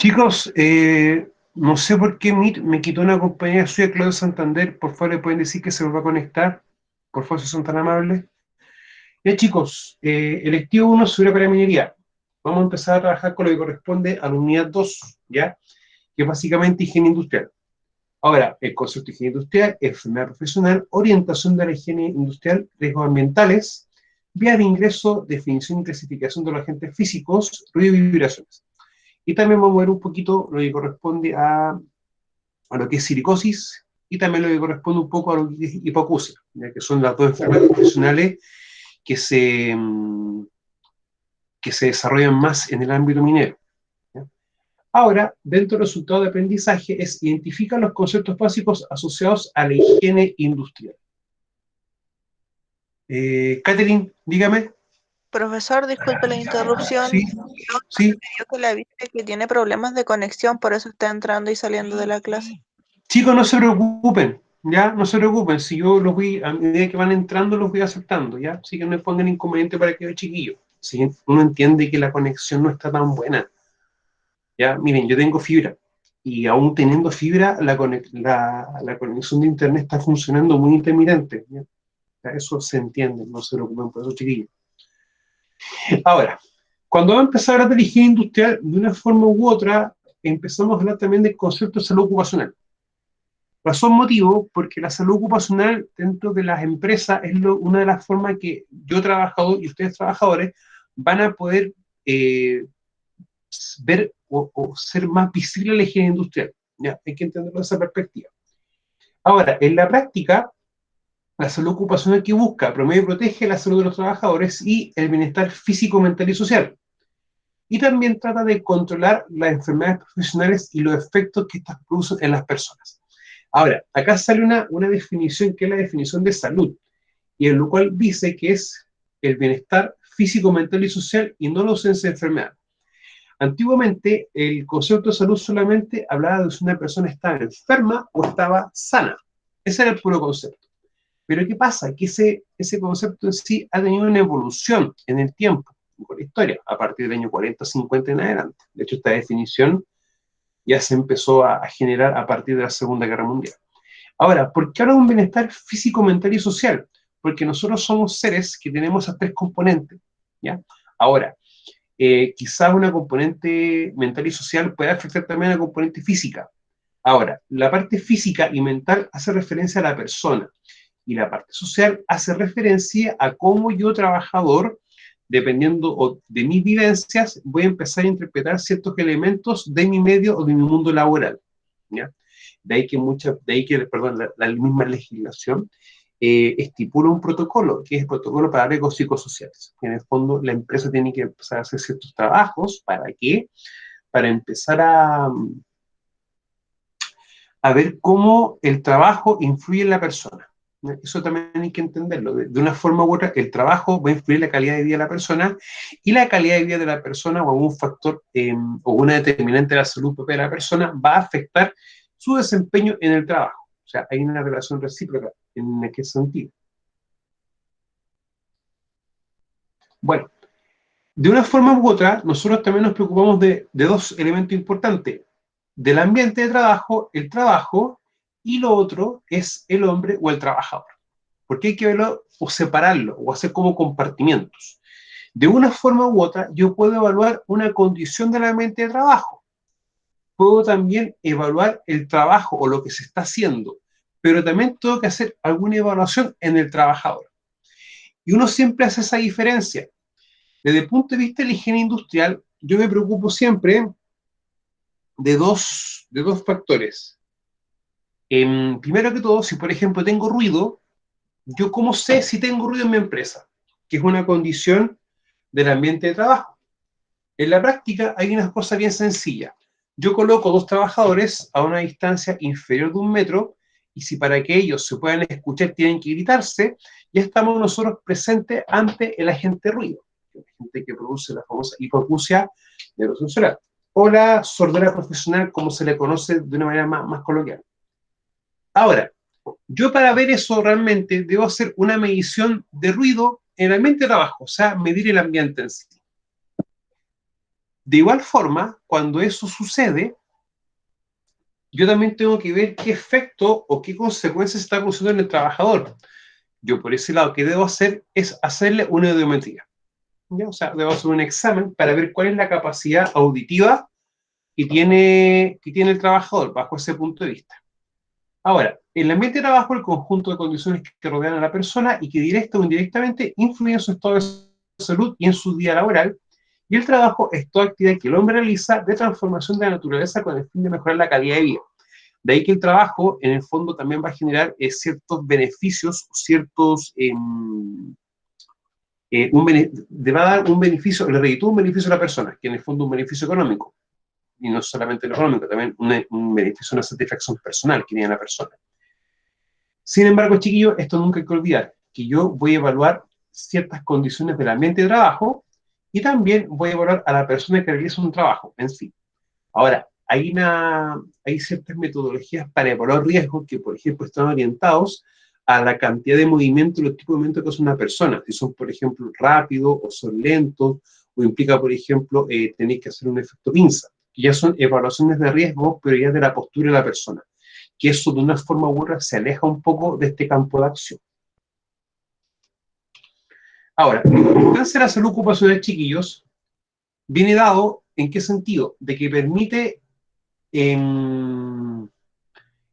Chicos, no sé por qué Meet me quitó una compañía suya, Claudio Santander. Por favor, le pueden decir que se nos va a conectar. Por favor, si son tan amables. Ya, chicos, electivo 1 sobre para minería. Vamos a empezar a trabajar con lo que corresponde a la unidad 2, ¿ya? Que es básicamente higiene industrial. Ahora, el concepto de higiene industrial, enfermedad profesional, orientación de la higiene industrial, riesgos ambientales, vía de ingreso, definición y clasificación de los agentes físicos, ruido y vibraciones. Y también vamos a ver un poquito lo que corresponde a lo que es silicosis y también lo que corresponde un poco a lo que es hipoacusia, ¿ya? Que son las dos enfermedades profesionales que se, que se desarrollan más en el ámbito minero, ¿ya? Ahora, dentro del resultado de aprendizaje es identificar los conceptos básicos asociados a la higiene industrial. Catherine, dígame. Profesor, disculpe la interrupción. Sí, sí. Me dio que le avise que tiene problemas de conexión, por eso está entrando y saliendo de la clase. Chicos, no se preocupen, ¿ya? No se preocupen, si yo los voy, a medida que van entrando, los voy aceptando, ¿ya? Así que no me pongan inconveniente para que yo, chiquillo. Si uno entiende que la conexión no está tan buena, ¿ya? Miren, yo tengo fibra, y aún teniendo fibra, la conexión de internet está funcionando muy intermitente, ¿ya? Eso se entiende, no se preocupen por eso, chiquillos. Ahora, cuando va a empezar a hablar de la higiene industrial, de una forma u otra, empezamos a hablar también del concepto de salud ocupacional. Razón motivo, porque la salud ocupacional dentro de las empresas es una de las formas que yo trabajador y ustedes trabajadores van a poder ver o ser más visible la higiene industrial. ¿Ya? Hay que entenderlo desde esa perspectiva. Ahora, en la práctica, la salud ocupacional que busca, promueve y protege la salud de los trabajadores y el bienestar físico, mental y social. Y también trata de controlar las enfermedades profesionales y los efectos que estas producen en las personas. Ahora, acá sale una definición que es la definición de salud, y en lo cual dice que es el bienestar físico, mental y social y no la ausencia de enfermedad. Antiguamente, el concepto de salud solamente hablaba de si una persona estaba enferma o estaba sana. Ese era el puro concepto. Pero ¿qué pasa? Que ese concepto en sí ha tenido una evolución en el tiempo, con la historia, a partir del año 40, 50 en adelante. De hecho, esta definición ya se empezó a generar a partir de la Segunda Guerra Mundial. Ahora, ¿por qué habla de un bienestar físico, mental y social? Porque nosotros somos seres que tenemos esas tres componentes, ¿ya? Ahora, quizás una componente mental y social puede afectar también a la componente física. Ahora, la parte física y mental hace referencia a la persona y la parte social hace referencia a cómo yo, trabajador, dependiendo de mis vivencias, voy a empezar a interpretar ciertos elementos de mi medio o de mi mundo laboral, ¿ya? Perdón, la misma legislación estipula un protocolo, que es el protocolo para riesgos psicosociales. En el fondo, la empresa tiene que empezar a hacer ciertos trabajos, ¿para qué? Para empezar a ver cómo el trabajo influye en la persona. Eso también hay que entenderlo. De una forma u otra, el trabajo va a influir en la calidad de vida de la persona, y la calidad de vida de la persona o algún factor o una determinante de la salud propia de la persona va a afectar su desempeño en el trabajo. O sea, hay una relación recíproca en aquel sentido. Bueno, de una forma u otra, nosotros también nos preocupamos de dos elementos importantes: del ambiente de trabajo, el trabajo, y lo otro es el hombre o el trabajador. Porque hay que verlo o separarlo o hacer como compartimientos. De una forma u otra, yo puedo evaluar una condición del ambiente de trabajo. Puedo también evaluar el trabajo o lo que se está haciendo, pero también tengo que hacer alguna evaluación en el trabajador. Y uno siempre hace esa diferencia. Desde el punto de vista de la higiene industrial, yo me preocupo siempre de dos factores. Primero que todo, si por ejemplo tengo ruido, ¿yo cómo sé si tengo ruido en mi empresa? Que es una condición del ambiente de trabajo. En la práctica hay una cosa bien sencilla. Yo coloco dos trabajadores a una distancia inferior de 1 metro, y si para que ellos se puedan escuchar tienen que gritarse, ya estamos nosotros presentes ante el agente ruido, la gente que produce la famosa hipoacusia de erosión solar, o la sordera profesional, como se le conoce de una manera más coloquial. Ahora, yo para ver eso realmente debo hacer una medición de ruido en el ambiente de trabajo, o sea, medir el ambiente en sí. De igual forma, cuando eso sucede, yo también tengo que ver qué efecto o qué consecuencias está produciendo en el trabajador. Yo por ese lado, ¿qué debo hacer? Es hacerle una audiometría. ¿Ya? O sea, debo hacer un examen para ver cuál es la capacidad auditiva que tiene el trabajador bajo ese punto de vista. Ahora, el ambiente de trabajo es el conjunto de condiciones que rodean a la persona y que directa o indirectamente influyen en su estado de salud y en su día laboral. Y el trabajo es toda actividad que el hombre realiza de transformación de la naturaleza con el fin de mejorar la calidad de vida. De ahí que el trabajo, en el fondo, también va a generar ciertos beneficios, va a dar un beneficio, le reditúa un beneficio a la persona, que en el fondo es un beneficio económico, y no solamente lo económico, también un beneficio, una satisfacción personal que tiene la persona. Sin embargo, chiquillos, esto nunca hay que olvidar, que yo voy a evaluar ciertas condiciones del ambiente de trabajo y también voy a evaluar a la persona que realiza un trabajo en sí. Ahora, hay ciertas metodologías para evaluar riesgos que, por ejemplo, están orientados a la cantidad de movimiento, los tipos de movimiento que hace una persona. Si son, por ejemplo, rápidos o son lentos, o implica, por ejemplo, tenéis que hacer un efecto pinza, que ya son evaluaciones de riesgo, pero ya de la postura de la persona. Que eso, de una forma u otra, se aleja un poco de este campo de acción. Ahora, la importancia de la salud ocupacional, chiquillos, viene dado, ¿en qué sentido? De que permite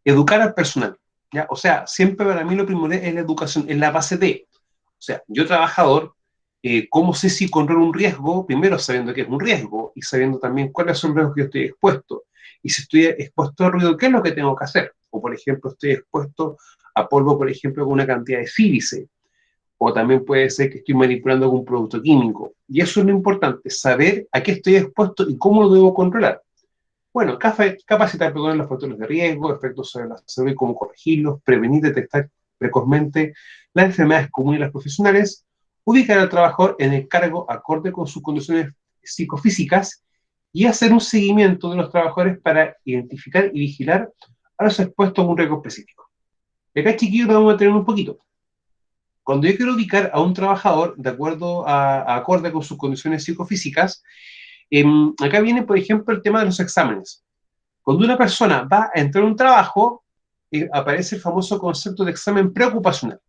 educar al personal, ¿ya? O sea, siempre para mí lo primordial es la educación, es la base de. O sea, yo trabajador, ¿cómo sé si correr un riesgo? Primero sabiendo que es un riesgo y sabiendo también cuáles son los riesgos que yo estoy expuesto. Y si estoy expuesto a ruido, ¿qué es lo que tengo que hacer? O, por ejemplo, estoy expuesto a polvo, por ejemplo, con una cantidad de sílice. O también puede ser que estoy manipulando con un producto químico. Y eso es lo importante, saber a qué estoy expuesto y cómo lo debo controlar. Bueno, capacitar en los factores de riesgo, efectos sobre la salud y cómo corregirlos, prevenir, detectar precozmente las enfermedades comunes y las profesionales, ubicar al trabajador en el cargo acorde con sus condiciones psicofísicas y hacer un seguimiento de los trabajadores para identificar y vigilar a los expuestos a un riesgo específico. Y acá, chiquillos, lo vamos a tener un poquito. Cuando yo quiero ubicar a un trabajador de acuerdo a acorde con sus condiciones psicofísicas, acá viene, por ejemplo, el tema de los exámenes. Cuando una persona va a entrar a un trabajo, aparece el famoso concepto de examen preocupacional.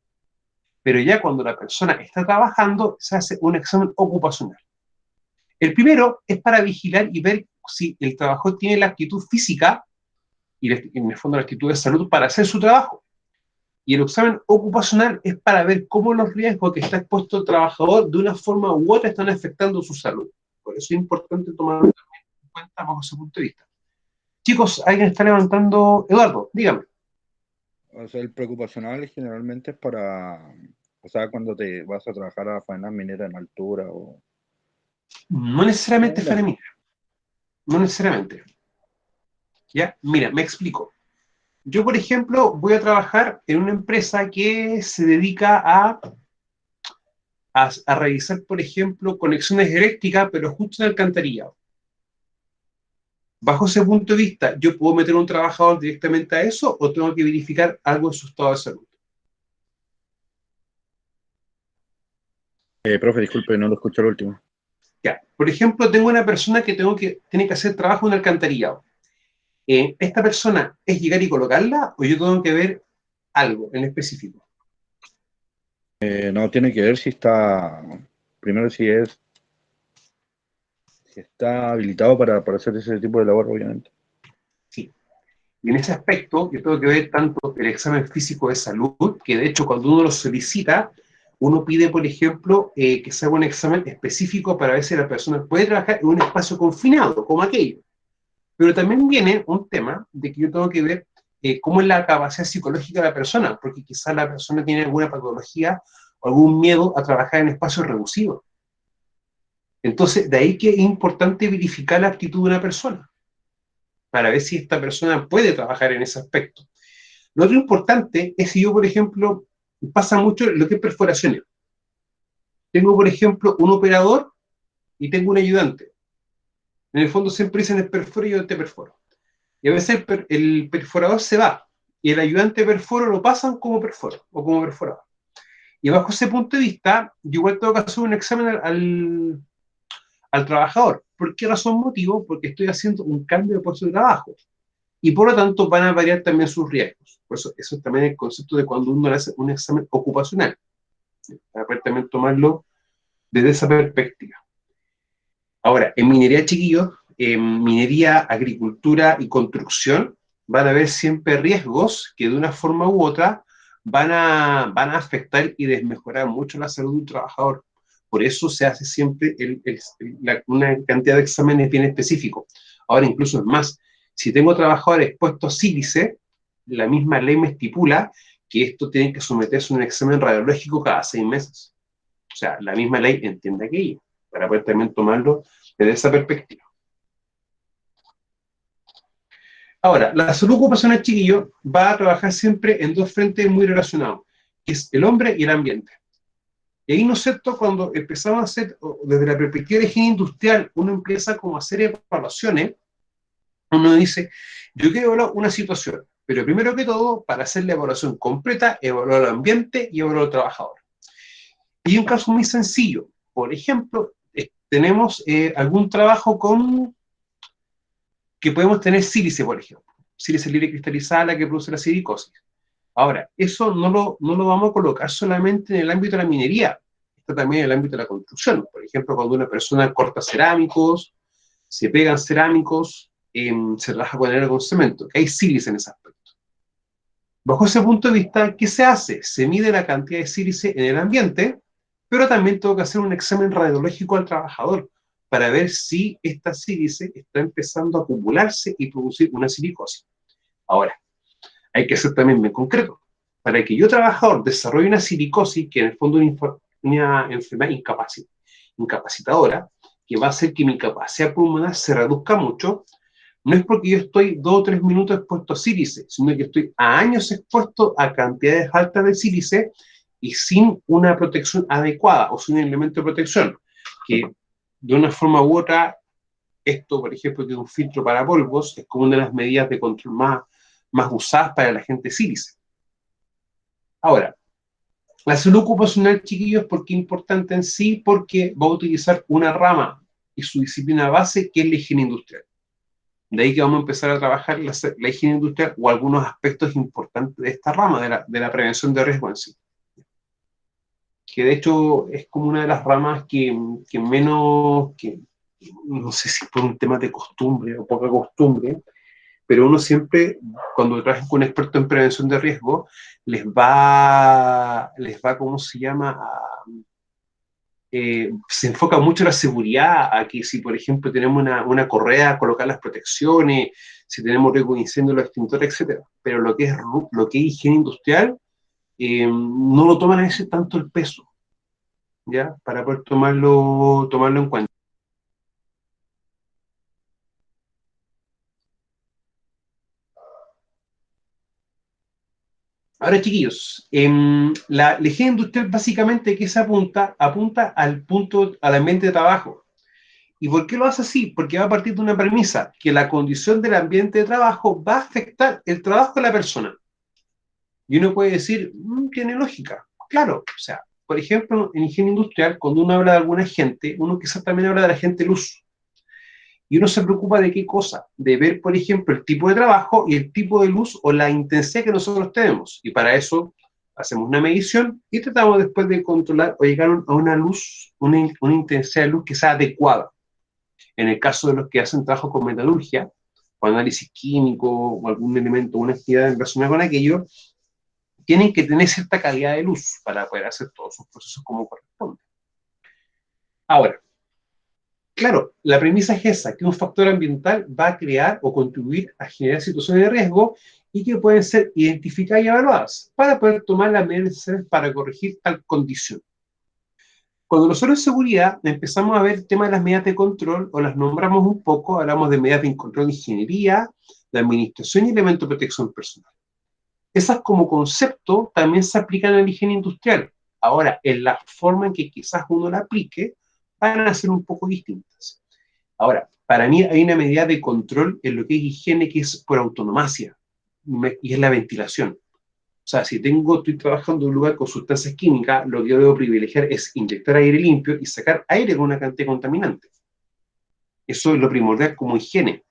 Pero ya cuando la persona está trabajando, se hace un examen ocupacional. El primero es para vigilar y ver si el trabajador tiene la actitud física y en el fondo la actitud de salud para hacer su trabajo. Y el examen ocupacional es para ver cómo los riesgos que está expuesto el trabajador de una forma u otra están afectando su salud. Por eso es importante tomarlo en cuenta bajo ese punto de vista. Chicos, alguien está levantando. Eduardo, dígame. O sea, el preocupacional generalmente es para, o sea, cuando te vas a trabajar a faenas mineras en altura o... No necesariamente faena. No necesariamente. ¿Ya? Mira, me explico. Yo, por ejemplo, voy a trabajar en una empresa que se dedica a realizar, por ejemplo, conexiones eléctricas, pero justo en alcantarillado. Bajo ese punto de vista, ¿yo puedo meter a un trabajador directamente a eso o tengo que verificar algo en su estado de salud? Profe, disculpe, no lo escuché el último. Ya. Por ejemplo, tengo una persona que tiene que hacer trabajo en alcantarillado. ¿Esta persona es llegar y colocarla o yo tengo que ver algo en específico? No, tiene que ver si está, primero si está habilitado para hacer ese tipo de labor, obviamente. Sí. Y en ese aspecto, yo tengo que ver tanto el examen físico de salud, que de hecho cuando uno lo solicita, uno pide, por ejemplo, que se haga un examen específico para ver si la persona puede trabajar en un espacio confinado, como aquello. Pero también viene un tema de que yo tengo que ver cómo es la capacidad psicológica de la persona, porque quizás la persona tiene alguna patología o algún miedo a trabajar en espacios reducidos. Entonces, de ahí que es importante verificar la actitud de una persona, para ver si esta persona puede trabajar en ese aspecto. Lo otro importante es si yo, por ejemplo, pasa mucho lo que es perforaciones. Tengo, por ejemplo, un operador y tengo un ayudante. En el fondo siempre dicen el perforo y yo te perforo. Y a veces el perforador se va y el ayudante perforo lo pasan como perforo o como perforador. Y bajo ese punto de vista, yo igual tengo que hacer un examen al trabajador. ¿Por qué razón motivo? Porque estoy haciendo un cambio de puesto de trabajo. Y por lo tanto van a variar también sus riesgos. Por eso también el concepto de cuando uno hace un examen ocupacional, para poder también tomarlo desde esa perspectiva. Ahora, en minería, chiquillos, en minería, agricultura y construcción, van a haber siempre riesgos que de una forma u otra van a afectar y desmejorar mucho la salud de un trabajador. Por eso se hace siempre una cantidad de exámenes bien específicos. Ahora, incluso es más, si tengo trabajadores expuestos a sílice, la misma ley me estipula que esto tiene que someterse a un examen radiológico cada 6 meses. O sea, la misma ley entiende aquello, para poder también tomarlo desde esa perspectiva. Ahora, la salud ocupacional, chiquillo, va a trabajar siempre en dos frentes muy relacionados, que es el hombre y el ambiente. Y ahí, ¿no es cierto?, cuando empezamos a hacer, desde la perspectiva de higiene industrial, uno empieza como a hacer evaluaciones, uno dice, yo quiero evaluar una situación, pero primero que todo, para hacer la evaluación completa, evaluar el ambiente y evaluar al trabajador. Y un caso muy sencillo, por ejemplo, tenemos algún trabajo que podemos tener sílice, por ejemplo, sílice libre cristalizada, la que produce la silicosis. Ahora, eso no lo vamos a colocar solamente en el ámbito de la minería, está también en el ámbito de la construcción. Por ejemplo, cuando una persona corta cerámicos, se pegan cerámicos, se trabaja con arena con cemento, que hay sílice en ese aspecto. Bajo ese punto de vista, ¿qué se hace? Se mide la cantidad de sílice en el ambiente, pero también tengo que hacer un examen radiológico al trabajador para ver si esta sílice está empezando a acumularse y producir una silicosis. Ahora, hay que ser también bien concreto. Para que yo, trabajador, desarrolle una silicosis, que en el fondo es una enfermedad incapacitadora, que va a hacer que mi capacidad pulmonar se reduzca mucho, no es porque yo estoy 2 o 3 minutos expuesto a sílice, sino que estoy a años expuesto a cantidades altas de sílice y sin una protección adecuada o sin un elemento de protección, que de una forma u otra, esto, por ejemplo, que es un filtro para polvos, es como una de las medidas de control más usadas para la gente sílice. Ahora, la salud ocupacional, chiquillos, ¿por qué es importante en sí? Porque va a utilizar una rama y su disciplina base, que es la higiene industrial. De ahí que vamos a empezar a trabajar la higiene industrial o algunos aspectos importantes de esta rama, de la prevención de riesgo en sí. Que de hecho es como una de las ramas que menos, no sé si por un tema de costumbre o poca costumbre, pero uno siempre, cuando trabaja con un experto en prevención de riesgo, ¿cómo se llama? Se enfoca mucho en la seguridad, a que si, por ejemplo, tenemos una correa, colocar las protecciones, si tenemos riesgo de incendio, los extintores, etc. Pero lo que es higiene industrial, no lo toman a veces tanto el peso, ¿ya? Para poder tomarlo en cuenta. Ahora, chiquillos, la higiene industrial básicamente, ¿qué se apunta? Apunta al ambiente de trabajo. ¿Y por qué lo hace así? Porque va a partir de una premisa, que la condición del ambiente de trabajo va a afectar el trabajo de la persona. Y uno puede decir, tiene lógica. Claro, o sea, por ejemplo, en higiene industrial, cuando uno habla de alguna gente, uno quizás también habla de la gente luz. Y uno se preocupa de qué cosa, de ver, por ejemplo, el tipo de trabajo y el tipo de luz o la intensidad que nosotros tenemos. Y para eso hacemos una medición y tratamos después de controlar o llegar a una luz, una intensidad de luz que sea adecuada. En el caso de los que hacen trabajo con metalurgia, o análisis químico, o algún elemento, una actividad relacionada con aquello, tienen que tener cierta calidad de luz para poder hacer todos sus procesos como corresponde. Ahora, claro, la premisa es esa, que un factor ambiental va a crear o contribuir a generar situaciones de riesgo y que pueden ser identificadas y evaluadas para poder tomar las medidas necesarias para corregir tal condición. Cuando nosotros en seguridad empezamos a ver el tema de las medidas de control, o las nombramos un poco, hablamos de medidas de control de ingeniería, de administración y elementos de protección personal. Esas como concepto también se aplican a la higiene industrial. Ahora, en la forma en que quizás uno la aplique, van a ser un poco distintas. Ahora, para mí hay una medida de control en lo que es higiene que es por autonomacia, y es la ventilación. O sea, si estoy trabajando en un lugar con sustancias químicas, lo que yo debo privilegiar es inyectar aire limpio y sacar aire con una cantidad contaminante. Eso es lo primordial como higiene.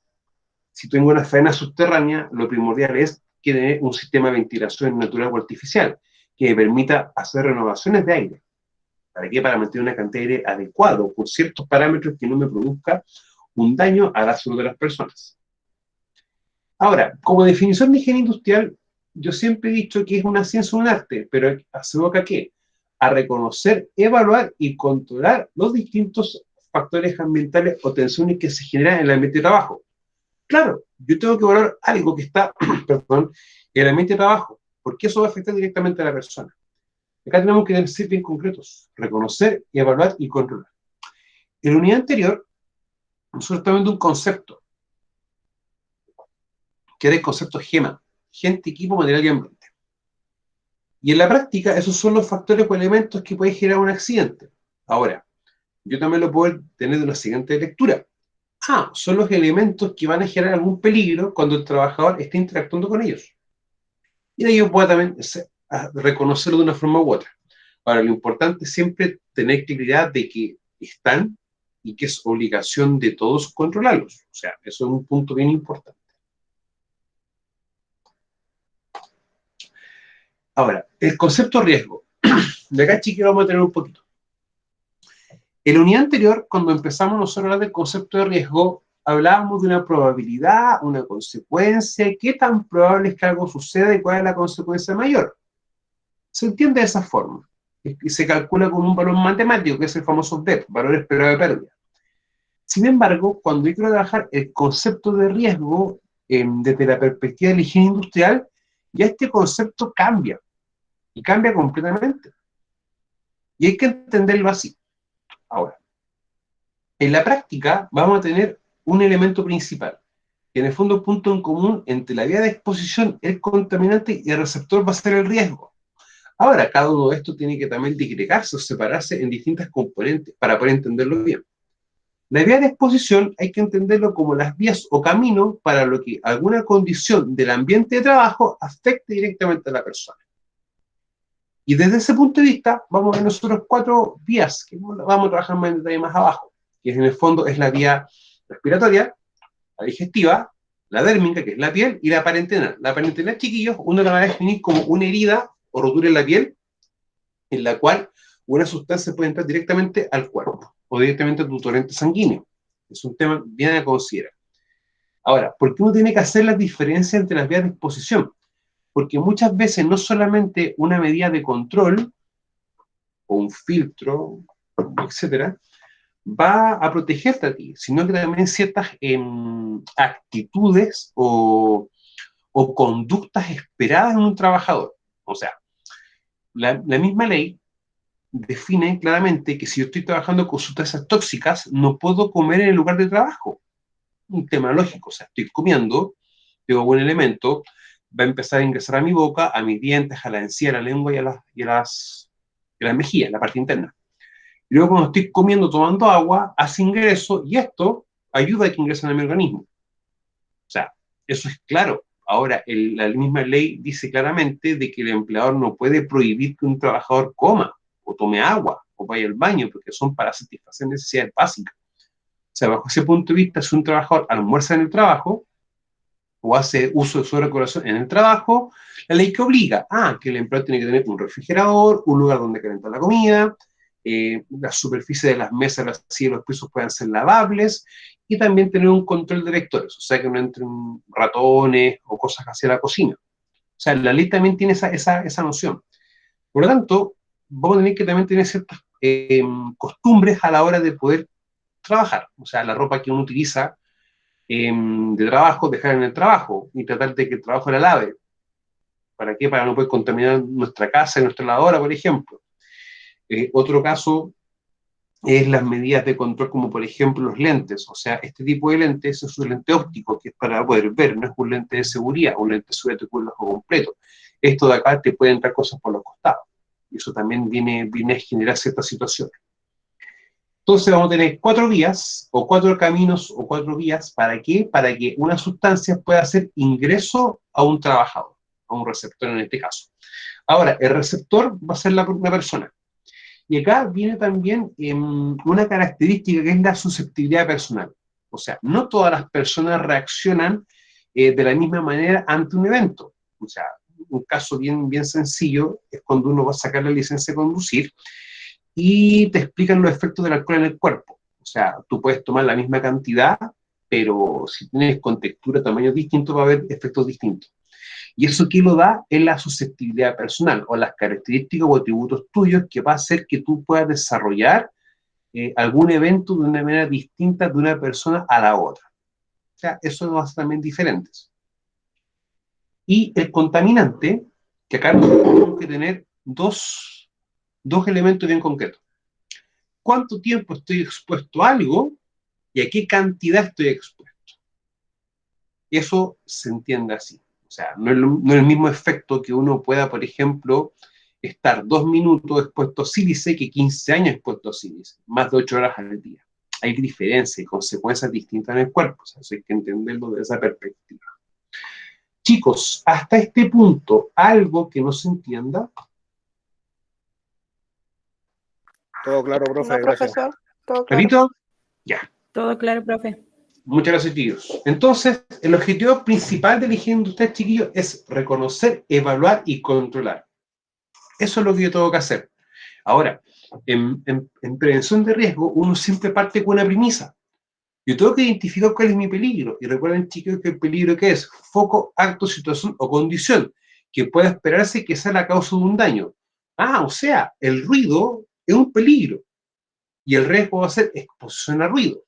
Si tengo una faena subterránea, lo primordial es que tener un sistema de ventilación natural o artificial que me permita hacer renovaciones de aire. ¿Para qué? Para mantener una cantidad de aire adecuado, con ciertos parámetros que no me produzca un daño a la salud de las personas. Ahora, como definición de higiene industrial, yo siempre he dicho que es una ciencia o un arte, pero ¿se evoca a qué? A reconocer, evaluar y controlar los distintos factores ambientales o tensiones que se generan en el ambiente de trabajo. Claro, yo tengo que evaluar algo que está, perdón, en el ambiente de trabajo, porque eso va a afectar directamente a la persona. Acá tenemos que ser bien concretos, reconocer, evaluar y controlar. En la unidad anterior, nosotros estamos viendo un concepto, que era el concepto GEMA, gente, equipo, material y ambiente. Y en la práctica, esos son los factores o elementos que pueden generar un accidente. Ahora, yo también lo puedo tener de la siguiente lectura. Son los elementos que van a generar algún peligro cuando el trabajador esté interactuando con ellos. Y de ahí yo puedo también reconocerlo de una forma u otra. Ahora, lo importante es siempre tener claridad de que están y que es obligación de todos controlarlos. O sea, eso es un punto bien importante. Ahora, el concepto riesgo. De acá, chiquillos, vamos a tener un poquito. En la unidad anterior, cuando empezamos nosotros a hablar del concepto de riesgo, hablábamos de una probabilidad, una consecuencia, qué tan probable es que algo suceda y cuál es la consecuencia mayor. Se entiende de esa forma. Y se calcula con un valor matemático, que es el famoso DEP, valor esperado de pérdida. Sin embargo, cuando yo quiero trabajar el concepto de riesgo desde la perspectiva de la higiene industrial, ya este concepto cambia, y cambia completamente. Y hay que entenderlo así. Ahora, en la práctica vamos a tener un elemento principal, que en el fondo el punto en común entre la vía de exposición, el contaminante y el receptor va a ser el riesgo. Ahora, cada uno de estos tiene que también disgregarse o separarse en distintas componentes para poder entenderlo bien. La vía de exposición hay que entenderlo como las vías o caminos para lo que alguna condición del ambiente de trabajo afecte directamente a la persona. Y desde ese punto de vista, vamos a ver nosotros 4 vías, que vamos a trabajar más en detalle más abajo, que en el fondo es la vía respiratoria, la digestiva, la dérmica, que es la piel, y la parenteral. La parenteral, chiquillos, uno la va a definir como una herida o rotura en la piel, en la cual una sustancia puede entrar directamente al cuerpo, o directamente a tu torrente sanguíneo. Es un tema bien a considerar. Ahora, ¿por qué uno tiene que hacer la diferencia entre las vías de exposición? Porque muchas veces no solamente una medida de control, o un filtro, etcétera, va a protegerte a ti, sino que también ciertas actitudes o conductas esperadas en un trabajador. O sea, la misma ley define claramente que si yo estoy trabajando con sustancias tóxicas, no puedo comer en el lugar de trabajo. Un tema lógico, o sea, estoy comiendo, tengo buen elemento, va a empezar a ingresar a mi boca, a mis dientes, a la encía, a la lengua y a las mejillas, la parte interna. Y luego cuando estoy comiendo, tomando agua, hace ingreso y esto ayuda a que ingresen a mi organismo. O sea, eso es claro. Ahora, la misma ley dice claramente de que el empleador no puede prohibir que un trabajador coma o tome agua o vaya al baño, porque son para satisfacer necesidades básicas. O sea, bajo ese punto de vista, si un trabajador almuerza en el trabajo o hace uso de su recreación en el trabajo, la ley que obliga que el empleador tiene que tener un refrigerador, un lugar donde calentar la comida, la superficie de las mesas, las sillas y los pisos puedan ser lavables, y también tener un control de vectores, o sea, que no entren ratones o cosas hacia la cocina. O sea, la ley también tiene esa noción. Por lo tanto, vamos a tener que también tener ciertas costumbres a la hora de poder trabajar. O sea, la ropa que uno utiliza de trabajo, dejar en el trabajo y tratar de que el trabajo la lave. ¿Para qué? Para no poder contaminar nuestra casa y nuestra lavadora, por ejemplo. Otro caso es las medidas de control, como por ejemplo los lentes. O sea, este tipo de lentes es un lente óptico, que es para poder ver, no es un lente de seguridad, un lente de seguridad con el ojo completo. Esto de acá te puede entrar cosas por los costados. Y eso también viene a generar ciertas situaciones. Entonces vamos a tener 4 vías, o 4 caminos, o 4 vías. ¿Para qué? Para que una sustancia pueda hacer ingreso a un trabajador, a un receptor en este caso. Ahora, el receptor va a ser una persona. Y acá viene también una característica que es la susceptibilidad personal. O sea, no todas las personas reaccionan de la misma manera ante un evento. O sea, un caso bien sencillo es cuando uno va a sacar la licencia de conducir y te explican los efectos del alcohol en el cuerpo. O sea, tú puedes tomar la misma cantidad, pero si tienes contextura, tamaños distintos, va a haber efectos distintos. Y eso que lo da es la susceptibilidad personal o las características o atributos tuyos que va a hacer que tú puedas desarrollar algún evento de una manera distinta de una persona a la otra. O sea, eso nos hace también diferentes. Y el contaminante, que acá nosotros tenemos que tener dos elementos bien concretos. ¿Cuánto tiempo estoy expuesto a algo y a qué cantidad estoy expuesto? Eso se entiende así. O sea, no es el mismo efecto que uno pueda, por ejemplo, estar 2 minutos expuesto a sílice que 15 años expuesto a sílice, más de 8 horas al día. Hay diferencias y consecuencias distintas en el cuerpo, o sea, eso hay que entenderlo desde esa perspectiva. Chicos, hasta este punto, ¿algo que no se entienda? Todo claro, profe, No, gracias. profesor, todo claro. ¿Clarito? Ya. Todo claro, profe. Muchas gracias, chiquillos. Entonces, el objetivo principal de la higiene industrial, chiquillos, es reconocer, evaluar y controlar. Eso es lo que yo tengo que hacer. Ahora, en prevención de riesgo, uno siempre parte con una premisa. Yo tengo que identificar cuál es mi peligro. Y recuerden, chicos, que el peligro ¿qué es? Foco, acto, situación o condición que pueda esperarse que sea la causa de un daño. O sea, el ruido es un peligro. Y el riesgo va a ser exposición a ruido.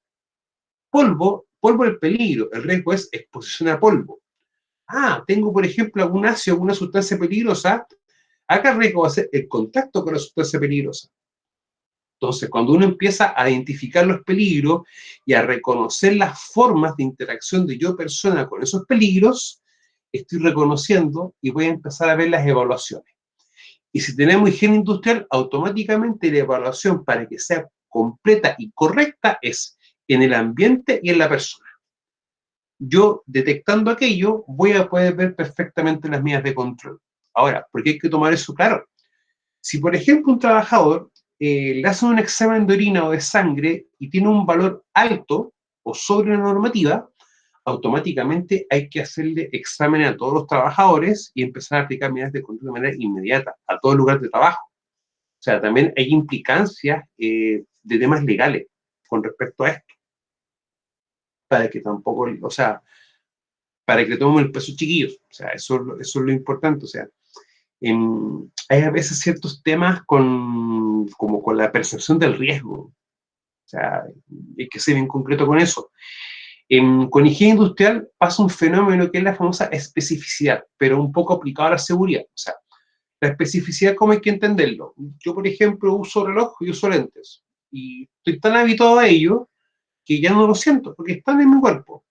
Polvo es el peligro. El riesgo es exposición a polvo. Tengo, por ejemplo, algún ácido, alguna sustancia peligrosa. Acá el riesgo va a ser el contacto con la sustancia peligrosa. Entonces, cuando uno empieza a identificar los peligros y a reconocer las formas de interacción de yo persona con esos peligros, estoy reconociendo y voy a empezar a ver las evaluaciones. Y si tenemos higiene industrial, automáticamente la evaluación para que sea completa y correcta es en el ambiente y en la persona. Yo, detectando aquello, voy a poder ver perfectamente las medidas de control. Ahora, ¿por qué hay que tomar eso claro? Si, por ejemplo, un trabajador le hacen un examen de orina o de sangre y tiene un valor alto o sobre la normativa, automáticamente hay que hacerle exámenes a todos los trabajadores y empezar a aplicar medidas de control de manera inmediata a todo lugar de trabajo. O sea, también hay implicancias de temas legales con respecto a esto. Para que tampoco, o sea, para que tomemos el peso chiquillos. O sea, eso es lo importante. O sea, hay a veces ciertos temas como con la percepción del riesgo. O sea, hay que ser bien concreto con eso. Con higiene industrial pasa un fenómeno que es la famosa especificidad, pero un poco aplicado a la seguridad. O sea, la especificidad, ¿cómo hay que entenderlo? Yo, por ejemplo, uso reloj y uso lentes. Y estoy tan habituado a ello que ya no lo siento, porque están en mi cuerpo.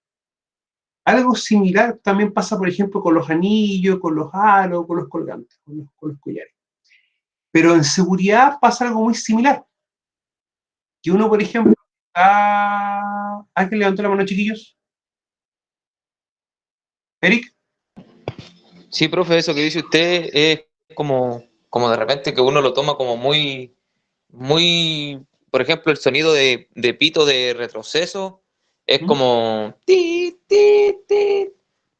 Algo similar también pasa, por ejemplo, con los anillos, con los aros, con los colgantes, con los collares. Pero en seguridad pasa algo muy similar. Que uno, por ejemplo, ¿alguien levantó la mano, chiquillos? ¿Eric? Sí, profe, eso que dice usted es como de repente que uno lo toma como muy, por ejemplo, el sonido de pito de retroceso es como ti, ti, ti.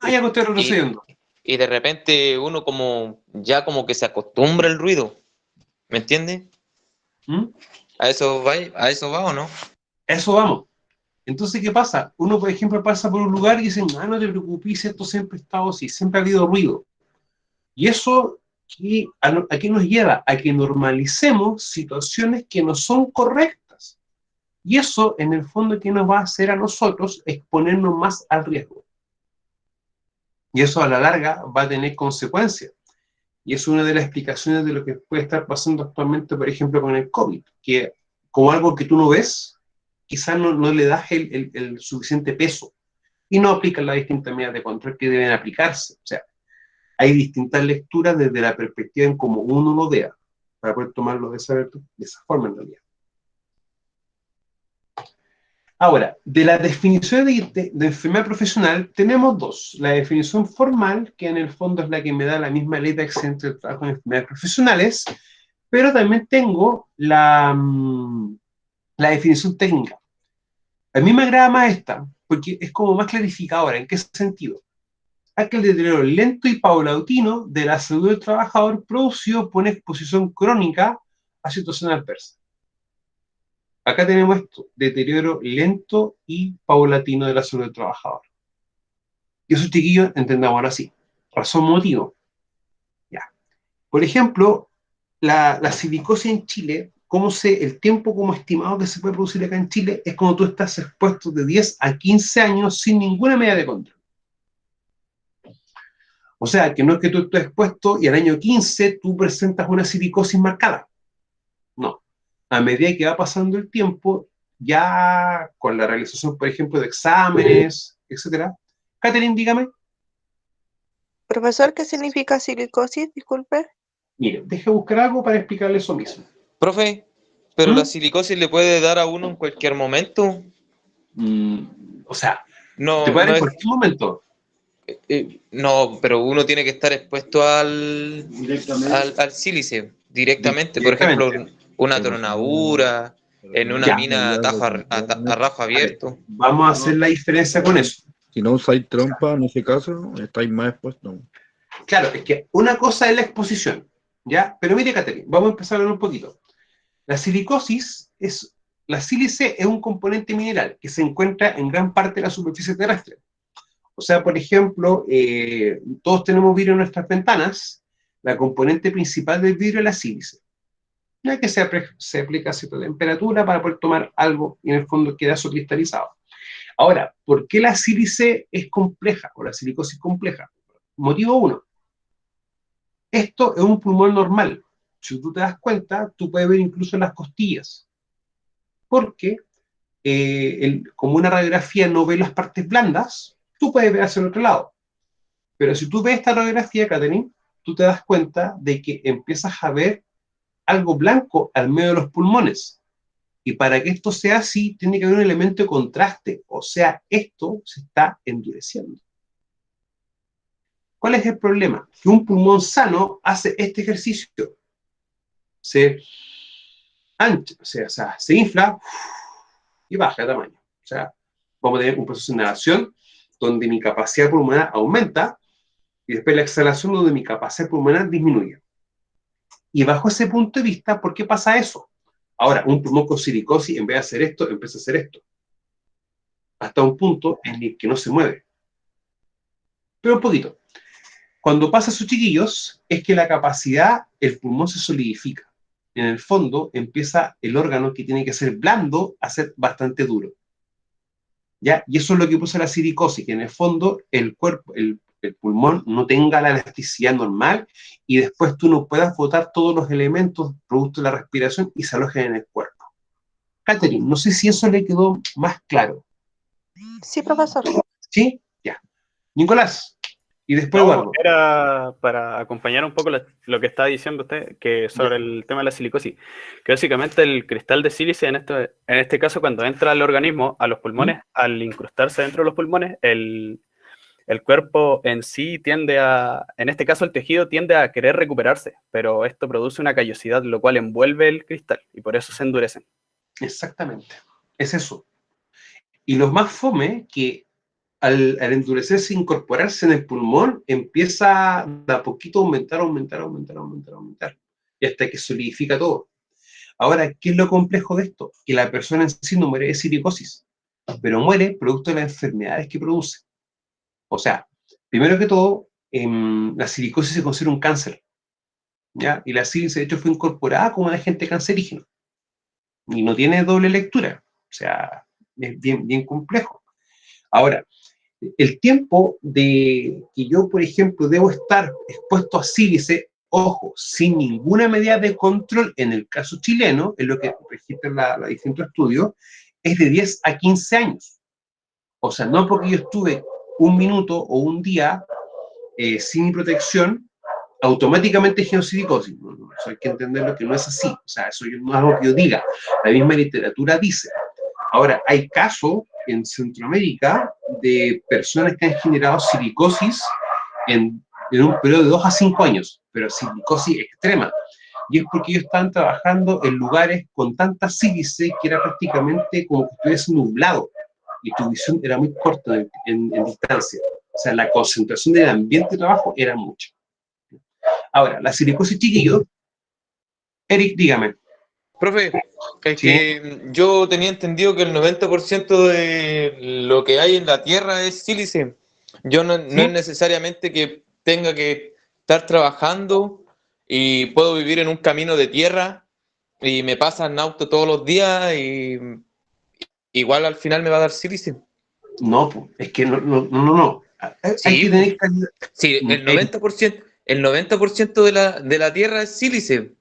Ya que estoy retrocediendo. Y de repente uno ya como que se acostumbra al ruido, ¿me entiende? ¿A eso va o no? Eso vamos. Entonces, ¿qué pasa? Uno, por ejemplo, pasa por un lugar y dicen, no te preocupes, esto siempre ha estado así, siempre ha habido ruido. Y eso, ¿a qué nos lleva? A que normalicemos situaciones que no son correctas. Y eso, en el fondo, ¿qué nos va a hacer a nosotros? Exponernos más al riesgo. Y eso, a la larga, va a tener consecuencias. Y es una de las explicaciones de lo que puede estar pasando actualmente, por ejemplo, con el COVID, que como algo que tú no ves, quizás no le das el suficiente peso y no aplican las distintas medidas de control que deben aplicarse. O sea, hay distintas lecturas desde la perspectiva en cómo uno lo vea, para poder tomarlo de esa forma en realidad. Ahora, de la definición de enfermedad profesional, tenemos dos. La definición formal, que en el fondo es la que me da la misma ley de accidente de trabajo en enfermedades profesionales, pero también tengo la definición técnica. A mí me agrada más esta, porque es como más clarificadora. ¿En qué sentido? Aquel deterioro lento y paulatino de la salud del trabajador producido por una exposición crónica a situaciones adversas. Acá tenemos esto, deterioro lento y paulatino de la salud del trabajador. Y esos chiquillos entendamos ahora sí. Razón, motivo. Ya. Por ejemplo, la silicosis en Chile, el tiempo como estimado que se puede producir acá en Chile es cuando tú estás expuesto de 10 a 15 años sin ninguna medida de control. O sea, que no es que tú estés expuesto y al año 15 tú presentas una silicosis marcada. No. A medida que va pasando el tiempo, ya con la realización, por ejemplo, de exámenes, etc. Catherine, dígame. Profesor, ¿qué significa silicosis? Disculpe. Mire, deje buscar algo para explicarle eso mismo. Profe, ¿pero la silicosis le puede dar a uno en cualquier momento? O sea, No, te puede dar no en es, cualquier momento. no, pero uno tiene que estar expuesto al sílice directamente. Por ejemplo, una tronadura, en una Ya. mina a rajo abierto. Vamos a hacer la diferencia con eso. Si no usáis trompa, en ese caso, estáis más expuestos. Claro, es que una cosa es la exposición, ¿ya? Pero mire, Catherine, vamos a empezar a hablar un poquito. La sílice es un componente mineral que se encuentra en gran parte de la superficie terrestre. O sea, por ejemplo, todos tenemos vidrio en nuestras ventanas. La componente principal del vidrio es la sílice, ya que se aplica a cierta temperatura para poder tomar algo y en el fondo queda eso cristalizado. Ahora, ¿por qué la sílice es compleja o la silicosis compleja? Motivo 1. Esto es un pulmón normal. Si tú te das cuenta, tú puedes ver incluso en las costillas. Porque como una radiografía no ve las partes blandas, tú puedes ver hacia el otro lado. Pero si tú ves esta radiografía, Catherine, tú te das cuenta de que empiezas a ver algo blanco al medio de los pulmones. Y para que esto sea así, tiene que haber un elemento de contraste. O sea, esto se está endureciendo. ¿Cuál es el problema? Que un pulmón sano hace este ejercicio. Se infla y baja de tamaño. O sea, vamos a tener un proceso de inhalación donde mi capacidad pulmonar aumenta y después la exhalación donde mi capacidad pulmonar disminuye. Y bajo ese punto de vista, ¿por qué pasa eso? Ahora, un pulmón con silicosis, en vez de hacer esto, empieza a hacer esto. Hasta un punto en el que no se mueve. Pero un poquito. Cuando pasa eso, chiquillos, es que la capacidad, el pulmón se solidifica. En el fondo, empieza el órgano que tiene que ser blando a ser bastante duro. ¿Ya? Y eso es lo que puso la silicosis, que en el fondo el cuerpo, el pulmón no tenga la elasticidad normal y después tú no puedas botar todos los elementos producto de la respiración y se alojen en el cuerpo. Catherine, no sé si eso le quedó más claro. Sí, profesor. ¿Sí? Ya. Nicolás. Y después Eduardo. Era para acompañar un poco lo que está diciendo usted que sobre el tema de la silicosis, que básicamente el cristal de sílice en este caso cuando entra al organismo, a los pulmones, al incrustarse dentro de los pulmones, el cuerpo en sí en este caso el tejido tiende a querer recuperarse, pero esto produce una callosidad, lo cual envuelve el cristal y por eso se endurecen. Exactamente, es eso. Y lo más fome que al endurecerse e incorporarse en el pulmón, empieza de a poquito a aumentar, y hasta que solidifica todo. Ahora, ¿qué es lo complejo de esto? Que la persona en sí no muere de silicosis, pero muere producto de las enfermedades que produce. O sea, primero que todo, la silicosis se considera un cáncer, ¿ya? Y la sílice, de hecho, fue incorporada como un agente cancerígeno. Y no tiene doble lectura. O sea, es bien complejo. Ahora, el tiempo de que yo, por ejemplo, debo estar expuesto a sílice, ojo, sin ninguna medida de control, en el caso chileno, es lo que registran los distintos estudios, es de 10 a 15 años. O sea, no porque yo estuve un minuto o un día sin protección, automáticamente genocidicosis. No, eso hay que entenderlo que no es así. O sea, eso no es algo que yo diga. La misma literatura dice. Ahora, hay casos en Centroamérica de personas que han generado silicosis en un periodo de 2 a 5 años, pero silicosis extrema. Y es porque ellos estaban trabajando en lugares con tanta sílice que era prácticamente como que estuviese nublado. y tu visión era muy corta en distancia. O sea, la concentración del ambiente de trabajo era mucha. Ahora, la silicosis, chiquillo, Eric, dígame. Profe, es Sí. que yo tenía entendido que el 90% de lo que hay en la Tierra es sílice. Yo no ¿Sí? es necesariamente que tenga que estar trabajando y puedo vivir en un camino de tierra y me pasan auto todos los días y igual al final me va a dar sílice. No, pues, es que no. Hay Sí, que tener calidad. sí, Eric, el 90% de la Tierra es sílice.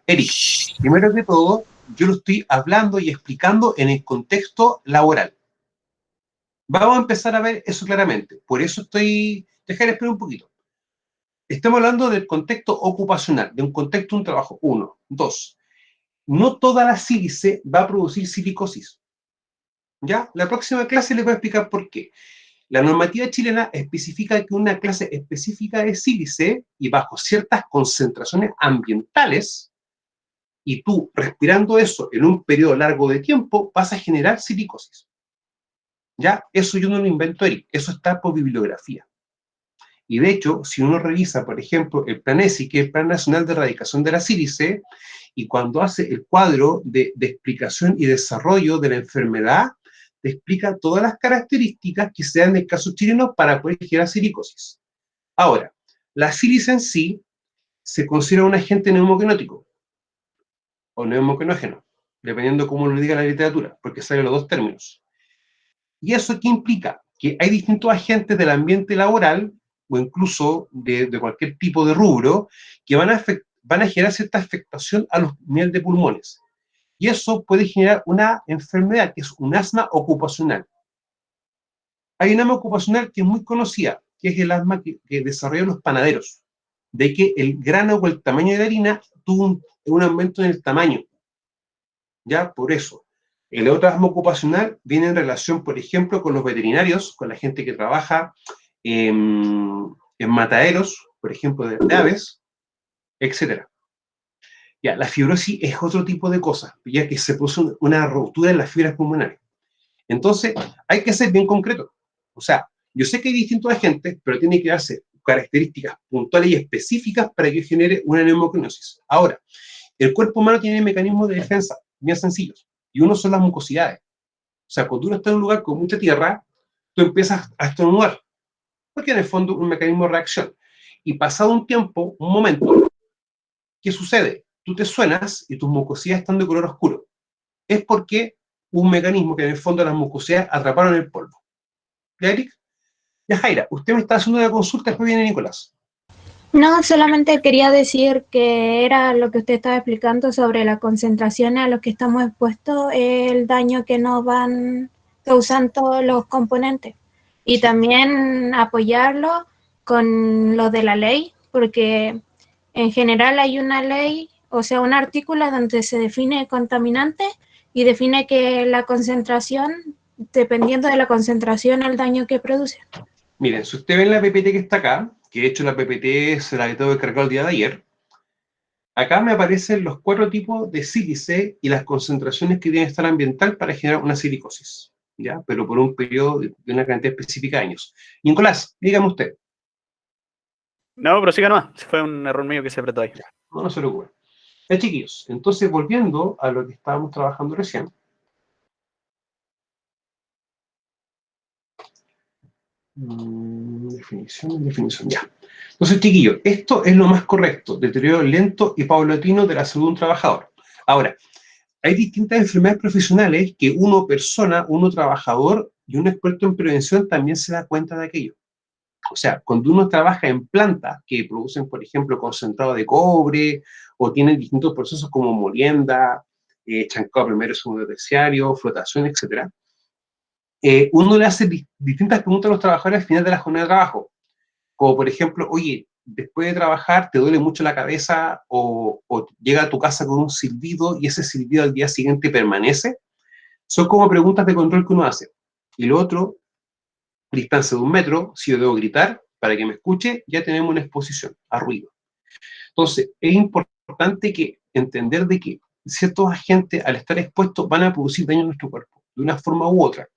Eric, primero que todo, yo lo estoy hablando y explicando en el contexto laboral. Vamos a empezar a ver eso claramente. Por eso dejar esperar un poquito. Estamos hablando del contexto ocupacional, de un contexto de un trabajo. 1. 2. No toda la sílice va a producir silicosis. ¿Ya? La próxima clase les voy a explicar por qué. La normativa chilena especifica que una clase específica de sílice y bajo ciertas concentraciones ambientales, y tú respirando eso en un periodo largo de tiempo, vas a generar silicosis. ¿Ya? Eso yo no lo invento, Eric. Eso está por bibliografía. Y de hecho, si uno revisa, por ejemplo, el Plan ESI, que es el Plan Nacional de Erradicación de la Sílice, y cuando hace el cuadro de explicación y desarrollo de la enfermedad, te explica todas las características que se dan en el caso chileno para poder generar silicosis. Ahora, la sílice en sí se considera un agente neumoquinótico o neumoquinógeno, dependiendo de cómo lo diga la literatura, porque salen los dos términos. ¿Y eso qué implica? Que hay distintos agentes del ambiente laboral o incluso de cualquier tipo de rubro que van a generar cierta afectación a los niveles de pulmones. Y eso puede generar una enfermedad que es un asma ocupacional. Hay un asma ocupacional que es muy conocida, que es el asma que desarrollan los panaderos, de que el grano o el tamaño de la harina tuvo un aumento en el tamaño. ¿Ya? Por eso. El otro asma ocupacional viene en relación, por ejemplo, con los veterinarios, con la gente que trabaja en mataderos, por ejemplo, de aves, etc. Ya, la fibrosis es otro tipo de cosa, ya que se produce una ruptura en las fibras pulmonares. Entonces, hay que ser bien concreto. O sea, yo sé que hay distintos agentes, pero tiene que darse características puntuales y específicas para que genere una neumoconiosis. Ahora, el cuerpo humano tiene mecanismos de defensa bien sencillos, y uno son las mucosidades. O sea, cuando uno está en un lugar con mucha tierra, tú empiezas a estornudar, porque en el fondo es un mecanismo de reacción. Y pasado un tiempo, un momento, ¿qué sucede? Tú te suenas y tus mucosidades están de color oscuro. Es porque un mecanismo que en el fondo las mucosidades atraparon el polvo. ¿Ya, Eric? Ya, Jaira, usted me está haciendo una consulta, después viene Nicolás. No, solamente quería decir que era lo que usted estaba explicando sobre la concentración a lo que estamos expuestos, el daño que nos van causando los componentes. Y también apoyarlo con lo de la ley, porque en general hay una ley, o sea, un artículo donde se define contaminante y define que la concentración, dependiendo de la concentración, el daño que produce. Miren, si usted ve en la PPT que está acá, que de hecho la PPT se la que tengo descargado el día de ayer, acá me aparecen los 4 tipos de sílice y las concentraciones que tiene que estar ambiental para generar una silicosis, ¿ya? Pero por un periodo de una cantidad específica de años. Nicolás, dígame usted. No, pero siga nomás. Fue un error mío que se apretó ahí. No se preocupen. Ya, chiquillos, entonces volviendo a lo que estábamos trabajando recién. Definición, ya. Entonces, chiquillos, esto es lo más correcto, deterioro lento y paulatino de la salud de un trabajador. Ahora, hay distintas enfermedades profesionales que uno persona, uno trabajador y un experto en prevención también se da cuenta de aquello. O sea, cuando uno trabaja en plantas que producen, por ejemplo, concentrado de cobre o tienen distintos procesos como molienda, chancado primero, segundo, terciario, flotación, etc., uno le hace distintas preguntas a los trabajadores al final de la jornada de trabajo. Como por ejemplo, oye, después de trabajar te duele mucho la cabeza o llega a tu casa con un silbido y ese silbido al día siguiente permanece. Son como preguntas de control que uno hace. Y lo otro, distancia de 1 metro, si yo debo gritar para que me escuche, ya tenemos una exposición a ruido. Entonces, es importante que entender de que ciertos agentes, al estar expuestos, van a producir daño en nuestro cuerpo, de una forma u otra.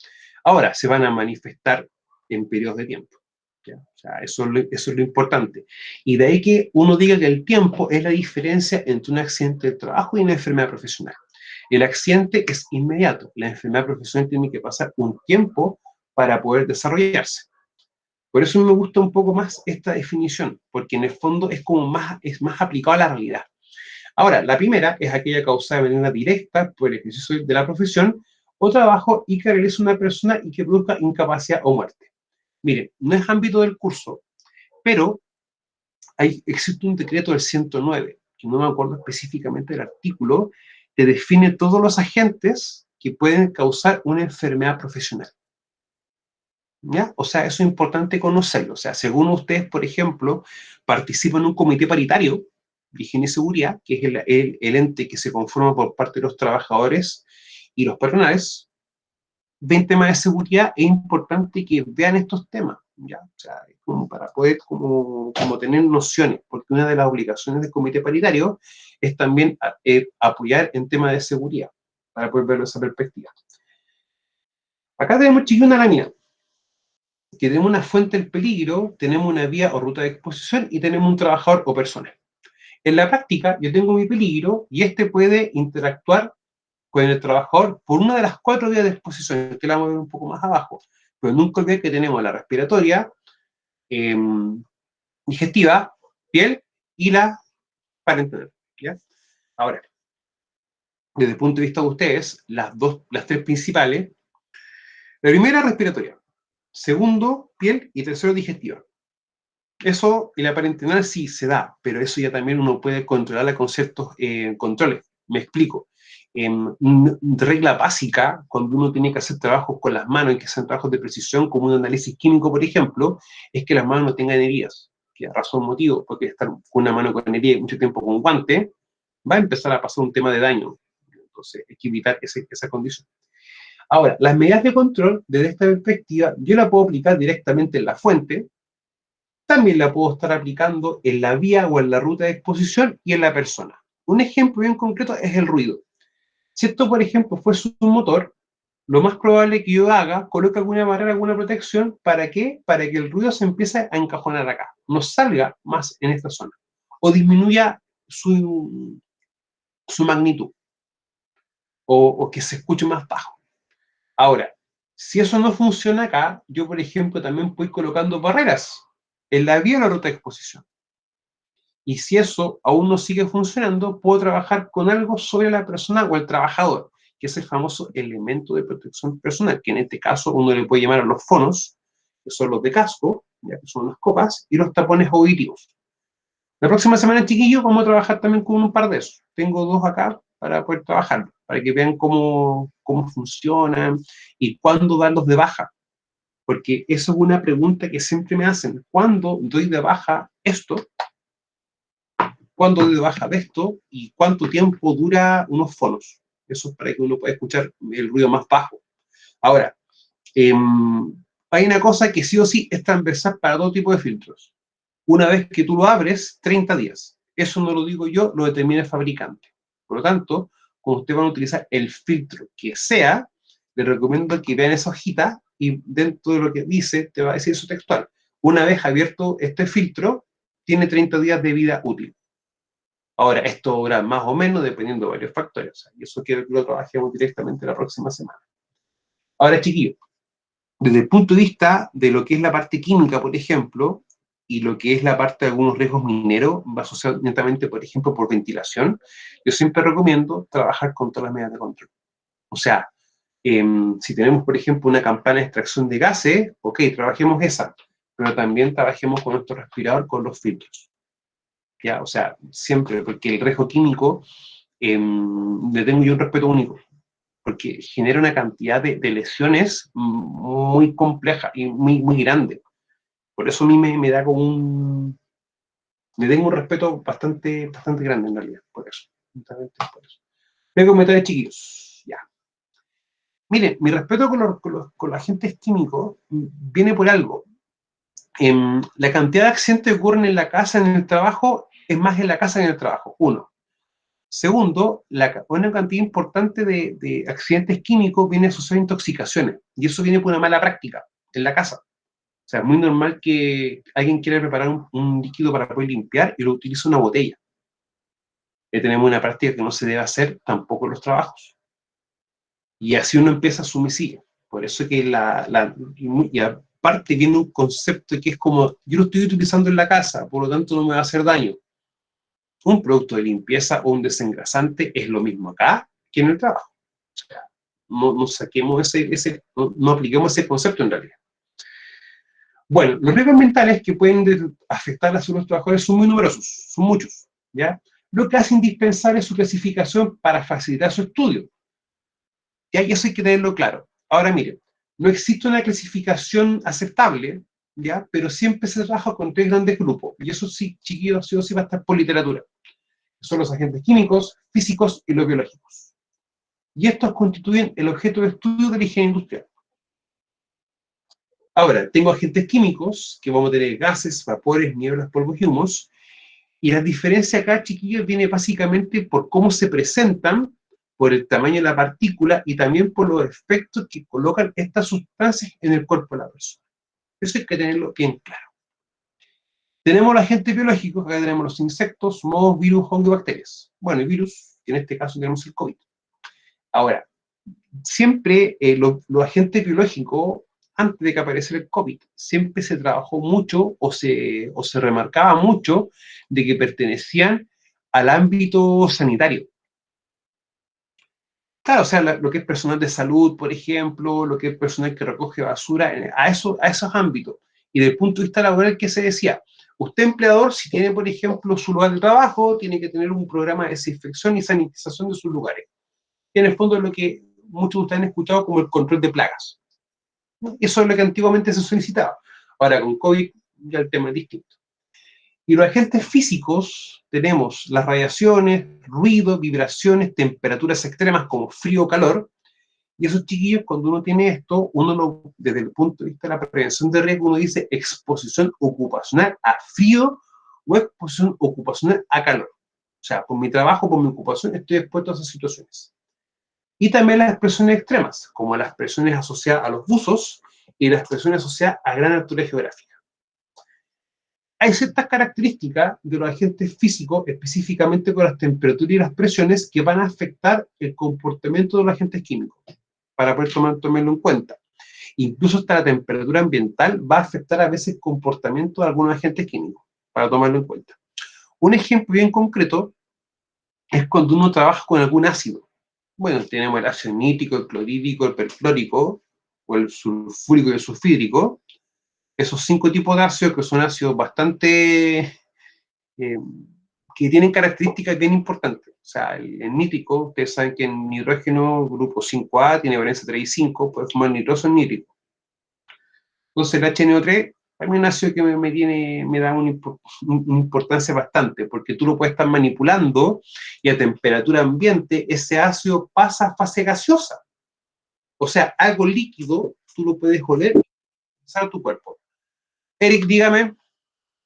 Ahora, se van a manifestar en periodos de tiempo. ¿Ya? O sea, eso es lo importante. Y de ahí que uno diga que el tiempo es la diferencia entre un accidente de trabajo y una enfermedad profesional. El accidente es inmediato. La enfermedad profesional tiene que pasar un tiempo para poder desarrollarse. Por eso me gusta un poco más esta definición, porque en el fondo es más aplicado a la realidad. Ahora, la primera es aquella causada de manera directa por el ejercicio de la profesión o trabajo y que realice una persona y que produzca incapacidad o muerte. Miren, no es ámbito del curso, pero existe un decreto del 109, que no me acuerdo específicamente del artículo, que define todos los agentes que pueden causar una enfermedad profesional. ¿Ya? O sea, eso es importante conocerlo. O sea, según ustedes, por ejemplo, participan en un comité paritario de higiene y seguridad, que es el ente que se conforma por parte de los trabajadores y los patronales, ven temas de seguridad, es importante que vean estos temas, ¿ya? O sea, como para poder como tener nociones, porque una de las obligaciones del comité paritario es también apoyar en temas de seguridad, para poder verlo esa perspectiva. Acá tenemos, chiquillos, una lámina, que tenemos una fuente del peligro, tenemos una vía o ruta de exposición y tenemos un trabajador o persona. En la práctica, yo tengo mi peligro y este puede interactuar con el trabajador por una de las 4 vías de exposición, que la vamos a ver un poco más abajo. Pero nunca olviden que tenemos la respiratoria, digestiva, piel y la parenteral. ¿Ya? Ahora, desde el punto de vista de ustedes, las 3 principales, la primera, respiratoria. Segundo, piel, y tercero, digestiva. Eso, y la parenteral sí se da, pero eso ya también uno puede controlarla con ciertos controles. Me explico. Regla básica, cuando uno tiene que hacer trabajos con las manos, y que sean trabajos de precisión, como un análisis químico, por ejemplo, es que las manos no tengan heridas. Que razón motivo, porque estar con una mano con herida mucho tiempo con guante, va a empezar a pasar un tema de daño. Entonces, hay que evitar esa condición. Ahora, las medidas de control, desde esta perspectiva, yo la puedo aplicar directamente en la fuente, también la puedo estar aplicando en la vía o en la ruta de exposición y en la persona. Un ejemplo bien concreto es el ruido. Si esto, por ejemplo, fuese un motor, lo más probable que yo haga, coloque alguna barrera, alguna protección, ¿para qué? Para que el ruido se empiece a encajonar acá, no salga más en esta zona, o disminuya su magnitud, o que se escuche más bajo. Ahora, si eso no funciona acá, yo, por ejemplo, también voy colocando barreras en la vía o la ruta de exposición. Y si eso aún no sigue funcionando, puedo trabajar con algo sobre la persona o el trabajador, que es el famoso elemento de protección personal, que en este caso uno le puede llamar a los fonos, que son los de casco, ya que son las copas, y los tapones auditivos. La próxima semana, chiquillos, vamos a trabajar también con un par de esos. Tengo 2 acá para poder trabajar, para que vean cómo funcionan y cuándo darlos de baja. Porque eso es una pregunta que siempre me hacen. ¿Cuándo doy de baja esto? ¿Cuándo doy de baja de esto? ¿Y cuánto tiempo dura unos fonos? Eso es para que uno pueda escuchar el ruido más bajo. Ahora, hay una cosa que sí o sí es transversal para todo tipo de filtros. Una vez que tú lo abres, 30 días. Eso no lo digo yo, lo determina el fabricante. Por lo tanto, cuando ustedes van a utilizar el filtro que sea, les recomiendo que vean esa hojita y dentro de lo que dice, te va a decir eso textual. Una vez abierto este filtro, tiene 30 días de vida útil. Ahora, esto dura más o menos dependiendo de varios factores. O sea, y eso quiero que lo trabajemos directamente la próxima semana. Ahora, chiquillos, desde el punto de vista de lo que es la parte química, por ejemplo, y lo que es la parte de algunos riesgos mineros, va asociado netamente, por ejemplo, por ventilación, yo siempre recomiendo trabajar con todas las medidas de control. O sea, si tenemos, por ejemplo, una campana de extracción de gases, ok, trabajemos esa, pero también trabajemos con nuestro respirador, con los filtros. ¿Ya? O sea, siempre, porque el riesgo químico le tengo yo un respeto único, porque genera una cantidad de lesiones muy compleja y muy grande. Por eso a mí me da como me tengo un respeto bastante grande en realidad, por eso. Por eso. Tengo comentarios, chiquillos. Ya. Miren, mi respeto con los agentes químicos viene por algo. La cantidad de accidentes que ocurren en la casa, en el trabajo, es más en la casa que en el trabajo. 1. Segundo, una cantidad importante de accidentes químicos viene asociada a intoxicaciones, y eso viene por una mala práctica en la casa. O sea, es muy normal que alguien quiera preparar un líquido para poder limpiar y lo utiliza una botella. Tenemos una práctica que no se debe hacer tampoco en los trabajos. Y así uno empieza su homicidio. Por eso que y aparte viene un concepto que es como, yo lo estoy utilizando en la casa, por lo tanto no me va a hacer daño. Un producto de limpieza o un desengrasante es lo mismo acá que en el trabajo. O sea, no saquemos no apliquemos ese concepto en realidad. Bueno, los riesgos ambientales que pueden afectar a la salud de los trabajadores son muy numerosos, son muchos, ¿ya? Lo que hace indispensable es su clasificación para facilitar su estudio. ¿Ya? Y eso hay que tenerlo claro. Ahora miren, no existe una clasificación aceptable, ¿ya? Pero siempre se trabaja con 3 grandes grupos, y eso sí, chiquillos, sí o sí va a estar por literatura. Son los agentes químicos, físicos y los biológicos. Y estos constituyen el objeto de estudio de la higiene industrial. Ahora, tengo agentes químicos, que vamos a tener gases, vapores, nieblas, polvos y humos, y la diferencia acá, chiquillos, viene básicamente por cómo se presentan, por el tamaño de la partícula y también por los efectos que colocan estas sustancias en el cuerpo de la persona. Eso hay que tenerlo bien claro. Tenemos los agentes biológicos, acá tenemos los insectos, mohos, virus, hongos y bacterias. Bueno, el virus, en este caso tenemos el COVID. Ahora, siempre los agentes biológicos, antes de que apareciera el COVID, siempre se trabajó mucho o se remarcaba mucho de que pertenecían al ámbito sanitario. Claro, o sea, lo que es personal de salud, por ejemplo, lo que es personal que recoge basura, a esos ámbitos. Y desde el punto de vista laboral, ¿qué se decía? Usted, empleador, si tiene, por ejemplo, su lugar de trabajo, tiene que tener un programa de desinfección y sanitización de sus lugares. Y en el fondo es lo que muchos de ustedes han escuchado como el control de plagas. Eso es lo que antiguamente se solicitaba. Ahora, con COVID, ya el tema es distinto. Y los agentes físicos, tenemos las radiaciones, ruido, vibraciones, temperaturas extremas como frío o calor. Y esos chiquillos, cuando uno tiene esto, desde el punto de vista de la prevención de riesgo, uno dice exposición ocupacional a frío o exposición ocupacional a calor. O sea, por mi trabajo, por mi ocupación, estoy expuesto a esas situaciones. Y también las presiones extremas, como las presiones asociadas a los buzos y las presiones asociadas a gran altura geográfica. Hay ciertas características de los agentes físicos, específicamente con las temperaturas y las presiones, que van a afectar el comportamiento de los agentes químicos, para poder tomarlo en cuenta. Incluso hasta la temperatura ambiental va a afectar a veces el comportamiento de algunos agentes químicos, para tomarlo en cuenta. Un ejemplo bien concreto es cuando uno trabaja con algún ácido. Bueno, tenemos el ácido nítrico, el clorhídrico, el perclórico, o el sulfúrico y el sulfídrico. Esos 5 tipos de ácidos, que son ácidos bastante, que tienen características bien importantes. O sea, el nítrico, ustedes saben que el nitrógeno, grupo 5A, tiene valencia 3 y 5, puede formar nitroso nítrico. Entonces el HNO3, a mí un ácido que me da una importancia bastante, porque tú lo puedes estar manipulando y a temperatura ambiente ese ácido pasa a fase gaseosa. O sea, algo líquido, tú lo puedes oler y pasar a tu cuerpo. Eric, dígame.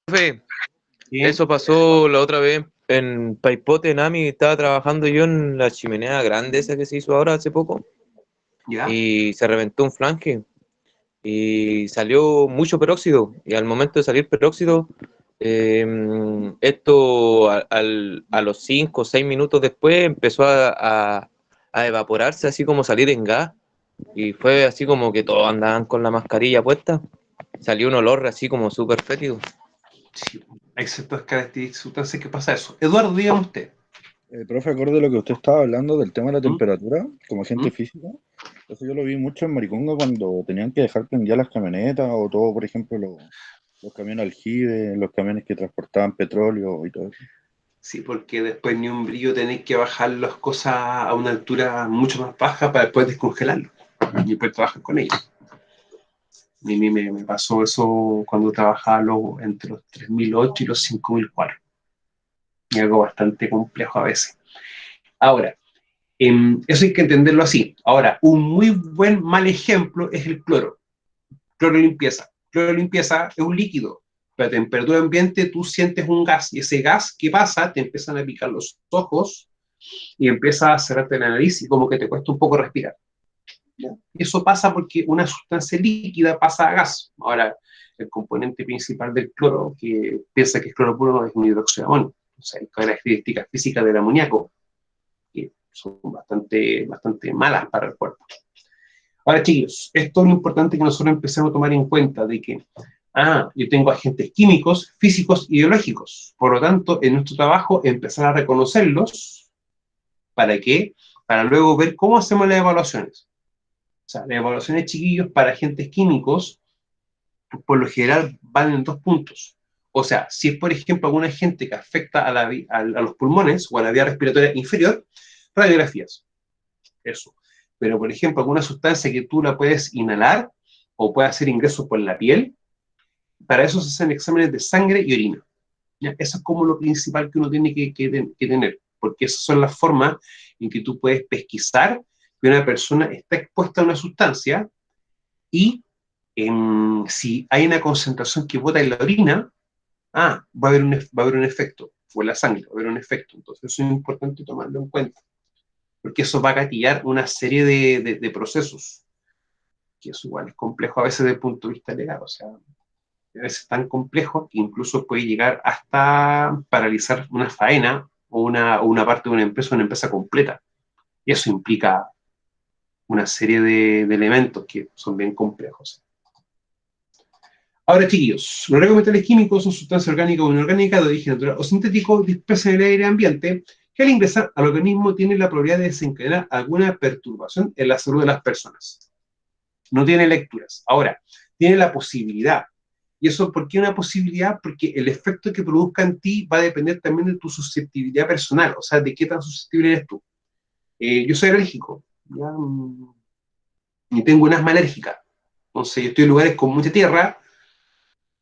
Profe, eso pasó la otra vez en Paipote, Nami. Estaba trabajando yo en la chimenea grande esa que se hizo ahora hace poco. ¿Ya? Y se reventó un flanque y salió mucho peróxido. Y al momento de salir peróxido, esto a los 5 o 6 minutos después empezó a evaporarse, así como salir en gas. Y fue así como que todos andaban con la mascarilla puesta. Salió un olor así como súper fétido. Sí, hay ciertas características, sustancias que pasa eso. Eduardo, dígame usted. Profe, acorde a lo que usted estaba hablando del tema de la temperatura, como agente físico, eso yo lo vi mucho en Mariconga cuando tenían que dejar prendidas las camionetas o todo, por ejemplo, los camiones aljibe, los camiones que transportaban petróleo y todo eso. Sí, porque después ni un brillo tenéis que bajar las cosas a una altura mucho más baja para después descongelarlo y después trabajar con ellos. A mí me pasó eso cuando trabajaba entre los 3008 y los 5004. Y algo bastante complejo a veces. Ahora, eso hay que entenderlo así. Ahora, un muy mal ejemplo es el cloro. Cloro limpieza. Cloro limpieza es un líquido. Pero a temperatura ambiente tú sientes un gas. Y ese gas, ¿qué pasa? Te empiezan a picar los ojos, y empiezas a cerrarte la nariz y como que te cuesta un poco respirar. ¿Ya? Y eso pasa porque una sustancia líquida pasa a gas. Ahora, el componente principal del cloro, que piensa que es cloro puro, es un hidróxido de amonio. O sea, hay características físicas del amoníaco que son bastante malas para el cuerpo. Ahora, chicos, esto es lo importante que nosotros empecemos a tomar en cuenta, de que, yo tengo agentes químicos, físicos y biológicos. Por lo tanto, en nuestro trabajo, empezar a reconocerlos. ¿Para qué? Para luego ver cómo hacemos las evaluaciones. O sea, las evaluaciones, chiquillos, para agentes químicos, por lo general, van en 2 puntos. O sea, si es, por ejemplo, algún agente que afecta a los pulmones o a la vía respiratoria inferior, radiografías. Eso. Pero, por ejemplo, alguna sustancia que tú la puedes inhalar o puede hacer ingreso por la piel, para eso se hacen exámenes de sangre y orina. ¿Ya? Eso es como lo principal que uno tiene que tener, porque esas son las formas en que tú puedes pesquisar que una persona está expuesta a una sustancia y si hay una concentración que bota en la orina, va a haber un efecto, o en la sangre, va a haber un efecto. Entonces eso es importante tomarlo en cuenta, porque eso va a gatillar una serie de procesos, que eso igual es complejo a veces desde el punto de vista legal, o sea, a veces tan complejo que incluso puede llegar hasta paralizar una faena o una parte de una empresa completa. Y eso implica una serie de elementos que son bien complejos. Ahora, chiquillos, los metales químicos son sustancias orgánicas o inorgánicas de origen natural o sintético dispersas en el aire ambiente que al ingresar al organismo tienen la probabilidad de desencadenar alguna perturbación en la salud de las personas. No tiene lecturas. Ahora, tiene la posibilidad. ¿Y eso por qué una posibilidad? Porque el efecto que produzca en ti va a depender también de tu susceptibilidad personal, o sea, de qué tan susceptible eres tú. Yo soy alérgico, ¿ya? Y tengo un asma alérgica. Entonces, yo estoy en lugares con mucha tierra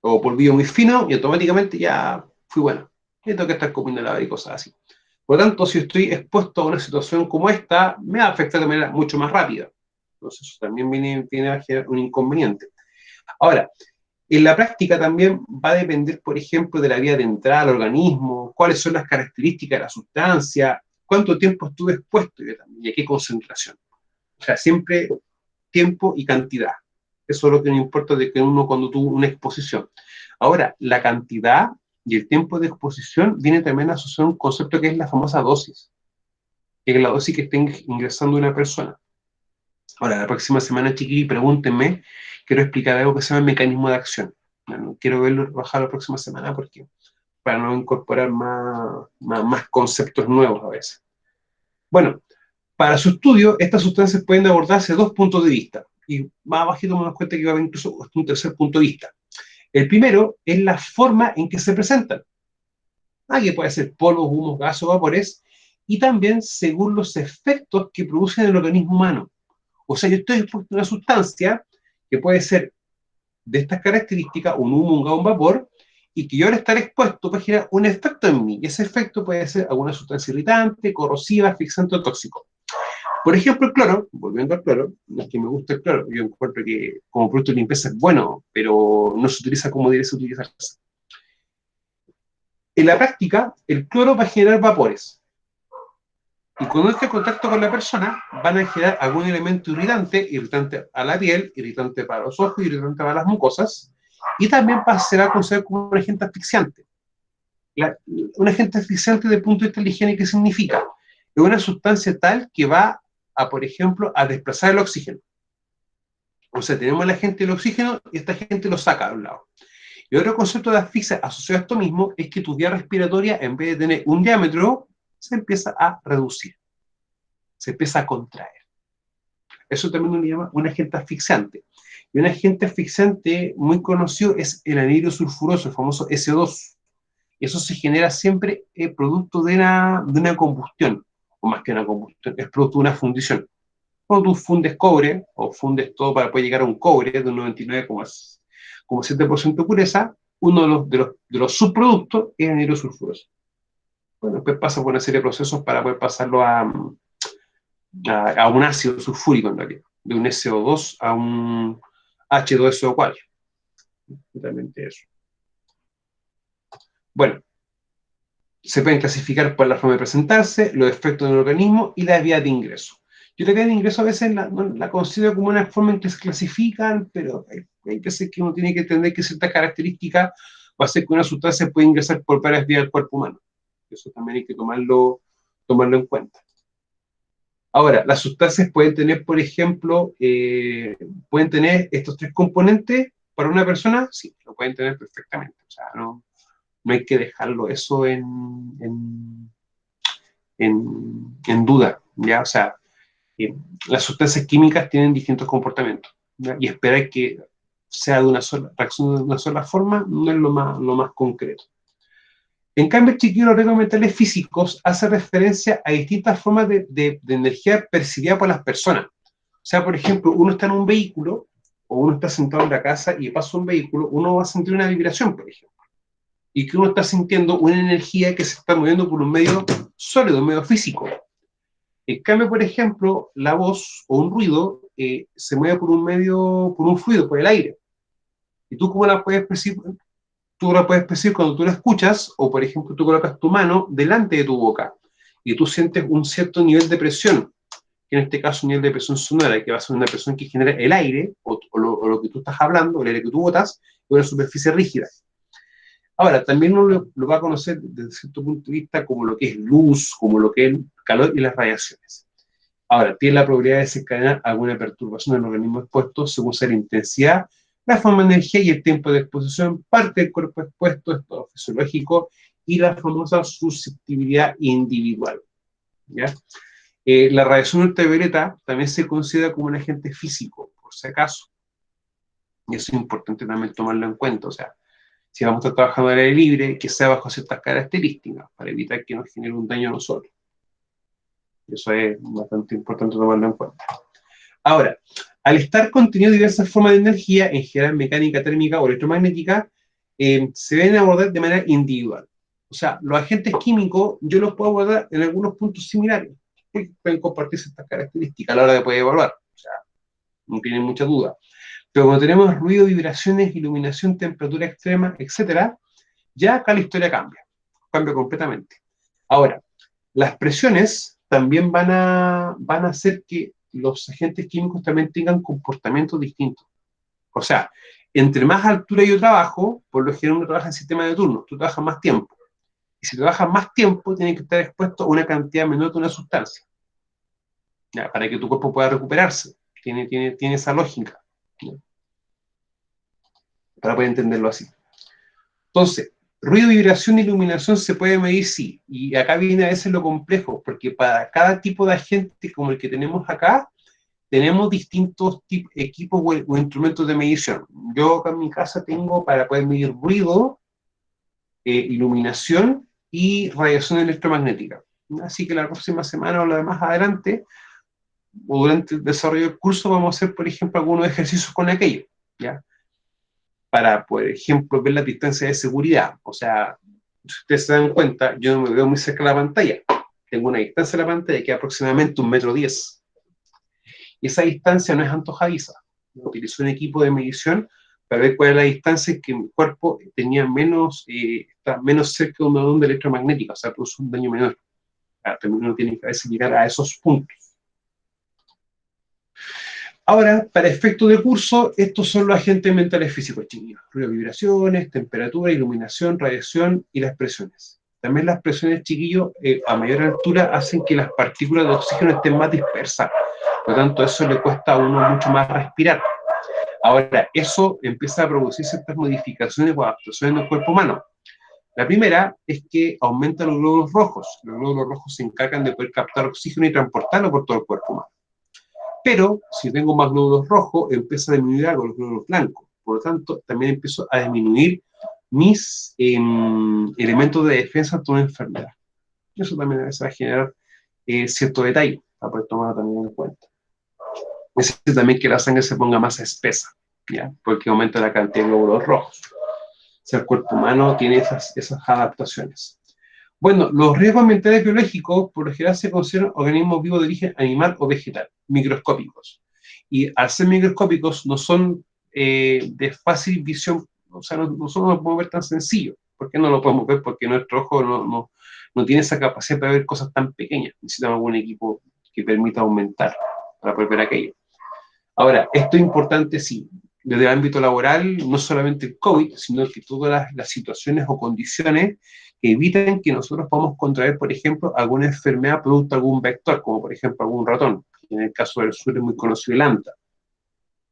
o polvillo muy fino y automáticamente ya fui bueno. Y tengo que estar comiendo helado y cosas así. Por lo tanto, si estoy expuesto a una situación como esta, me va a afectar de manera mucho más rápida. Entonces, eso también viene a generar un inconveniente. Ahora, en la práctica también va a depender, por ejemplo, de la vía de entrada al organismo, cuáles son las características de la sustancia, cuánto tiempo estuve expuesto y a qué concentración. O sea, siempre tiempo y cantidad. Eso es lo que nos importa de que uno cuando tuvo una exposición. Ahora, la cantidad y el tiempo de exposición viene también asociado a un concepto que es la famosa dosis, que es la dosis que está ingresando una persona. Ahora, la próxima semana, chiquillos, pregúntenme, quiero explicar algo que se llama el mecanismo de acción. No quiero verlo bajar la próxima semana porque para no incorporar más conceptos nuevos a veces. Bueno, para su estudio, estas sustancias pueden abordarse de 2 puntos de vista. Y más abajito me das cuenta que va a haber incluso un tercer punto de vista. El primero es la forma en que se presentan. Que puede ser polvos, humos, gases o vapores, y también según los efectos que producen en el organismo humano. O sea, yo estoy expuesto a una sustancia que puede ser de estas características, un humo, un gas, un vapor, y que yo al estar expuesto puede generar un efecto en mí. Y ese efecto puede ser alguna sustancia irritante, corrosiva, asfixiante o tóxico. Por ejemplo, el cloro, volviendo al cloro, no es que me guste el cloro, yo encuentro que como producto de limpieza es bueno, pero no se utiliza como debe utilizarse. En la práctica, el cloro va a generar vapores. Y cuando esté en contacto con la persona, van a generar algún elemento irritante a la piel, irritante para los ojos, irritante para las mucosas, y también será considerado como un agente asfixiante. Un agente asfixiante desde el punto de vista de la higiene, ¿qué significa? Es una sustancia tal que va a, por ejemplo, a desplazar el oxígeno. O sea, tenemos el agente del oxígeno y esta gente lo saca a un lado. Y otro concepto de asfixia asociado a esto mismo es que tu vía respiratoria, en vez de tener un diámetro, se empieza a reducir, se empieza a contraer. Eso también uno llama un agente asfixiante. Y un agente asfixiante muy conocido es el anhidro sulfuroso, el famoso SO2. Y eso se genera siempre producto de una combustión, o más que una combustión, es producto de una fundición. Cuando tú fundes cobre, o fundes todo para poder llegar a un cobre de un 99,7% de pureza, uno de los subproductos es anhidro sulfuroso. Bueno, después pasa por una serie de procesos para poder pasarlo a un ácido sulfúrico en realidad, de un SO2 a un H2SO4. Totalmente eso. Bueno, Se pueden clasificar por la forma de presentarse, los efectos del organismo y la vía de ingreso. Yo la vía de ingreso a veces la considero como una forma en que se clasifican, pero hay veces que uno tiene que entender que ciertas características va a hacer que una sustancia puede ingresar por varias vías del cuerpo humano. Eso también hay que tomarlo en cuenta. Ahora, las sustancias pueden tener, por ejemplo, pueden tener estos 3 componentes para una persona, sí, lo pueden tener perfectamente. O sea, no hay que dejarlo eso en duda, ¿ya? O sea, las sustancias químicas tienen distintos comportamientos, ¿ya? Y esperar que sea de una sola reacción de una sola forma no es lo más concreto. En cambio, chiquillos, los riesgos ambientales físicos hace referencia a distintas formas de energía percibida por las personas. O sea, por ejemplo, uno está en un vehículo o uno está sentado en la casa y pasa un vehículo, uno va a sentir una vibración, por ejemplo, y que uno está sintiendo una energía que se está moviendo por un medio sólido, un medio físico. En cambio, por ejemplo, la voz o un ruido se mueve por un fluido, por el aire. ¿Y tú cómo la puedes percibir? Tú la puedes percibir cuando tú la escuchas, o por ejemplo, tú colocas tu mano delante de tu boca y tú sientes un cierto nivel de presión, que en este caso un nivel de presión sonora, que va a ser una presión que genera el aire, o lo que tú estás hablando, el aire que tú botas, y una superficie rígida. Ahora, también uno lo va a conocer desde cierto punto de vista como lo que es luz, como lo que es el calor y las radiaciones. Ahora, tiene la probabilidad de desencadenar alguna perturbación del organismo expuesto según sea la intensidad, la forma de energía y el tiempo de exposición, parte del cuerpo expuesto, estado fisiológico y la famosa susceptibilidad individual, ¿ya? La radiación ultravioleta también se considera como un agente físico, por si acaso. Y eso es importante también tomarlo en cuenta. O sea, si vamos a estar trabajando al aire libre, que sea bajo ciertas características, para evitar que nos genere un daño a nosotros. Eso es bastante importante tomarlo en cuenta. Ahora, al estar contenido diversas formas de energía, en general mecánica, térmica o electromagnética, se deben abordar de manera individual. O sea, los agentes químicos yo los puedo abordar en algunos puntos similares, porque pueden compartir ciertas características a la hora de poder evaluar. O sea, no tienen mucha duda. Pero cuando tenemos ruido, vibraciones, iluminación, temperatura extrema, etc., ya acá la historia cambia completamente. Ahora, las presiones también van a hacer que los agentes químicos también tengan comportamientos distintos. O sea, entre más altura yo trabajo, por lo general uno trabaja en sistema de turnos, tú trabajas más tiempo. Y si trabajas más tiempo, tienes que estar expuesto a una cantidad menor de una sustancia, ¿ya? Para que tu cuerpo pueda recuperarse. Tiene esa lógica, ¿ya? Para poder entenderlo así. Entonces, ruido, vibración e iluminación se puede medir, sí. Y acá viene a veces lo complejo, porque para cada tipo de agente como el que tenemos acá, tenemos distintos equipos o instrumentos de medición. Yo acá en mi casa tengo para poder medir ruido, iluminación y radiación electromagnética. Así que la próxima semana o la de más adelante, o durante el desarrollo del curso, vamos a hacer, por ejemplo, algunos ejercicios con aquello, ¿ya? Para, por ejemplo, ver la distancia de seguridad. O sea, si ustedes se dan cuenta, yo no me veo muy cerca de la pantalla. Tengo una distancia de la pantalla que es aproximadamente 1,10 m. Y esa distancia no es antojadiza. Yo utilicé un equipo de medición para ver cuál es la distancia en que mi cuerpo tenía está menos cerca de una onda electromagnética, o sea, produce un daño menor. También uno tiene que a veces llegar a esos puntos. Ahora, para efectos de curso, estos son los agentes ambientales físicos, chiquillos. Ruido, vibraciones, temperatura, iluminación, radiación y las presiones. También las presiones, chiquillos, a mayor altura hacen que las partículas de oxígeno estén más dispersas. Por lo tanto, eso le cuesta a uno mucho más respirar. Ahora, eso empieza a producir ciertas modificaciones o adaptaciones en el cuerpo humano. La primera es que aumentan los glóbulos rojos. Los glóbulos rojos se encargan de poder captar oxígeno y transportarlo por todo el cuerpo humano. Pero, si tengo más glóbulos rojos, empieza a disminuir algo los glóbulos blancos. Por lo tanto, también empiezo a disminuir mis elementos de defensa ante una enfermedad. Y eso también a veces va a generar cierto detalle, para poder tomarlo también en cuenta. Es también que la sangre se ponga más espesa, ¿ya? Porque aumenta la cantidad de glóbulos rojos. O sea, el cuerpo humano tiene esas adaptaciones. Bueno, los riesgos ambientales biológicos por lo general se consideran organismos vivos de origen animal o vegetal, microscópicos. Y al ser microscópicos no son de fácil visión, o sea, nosotros no lo podemos ver tan sencillo. ¿Por qué no lo podemos ver? Porque nuestro ojo no tiene esa capacidad para ver cosas tan pequeñas. Necesitamos algún equipo que permita aumentar para poder ver aquello. Ahora, esto es importante, sí, desde el ámbito laboral, no solamente el COVID, sino que todas las situaciones o condiciones que evitan que nosotros podamos contraer, por ejemplo, alguna enfermedad producto de algún vector, como por ejemplo algún ratón. En el caso del sur es muy conocido el anta.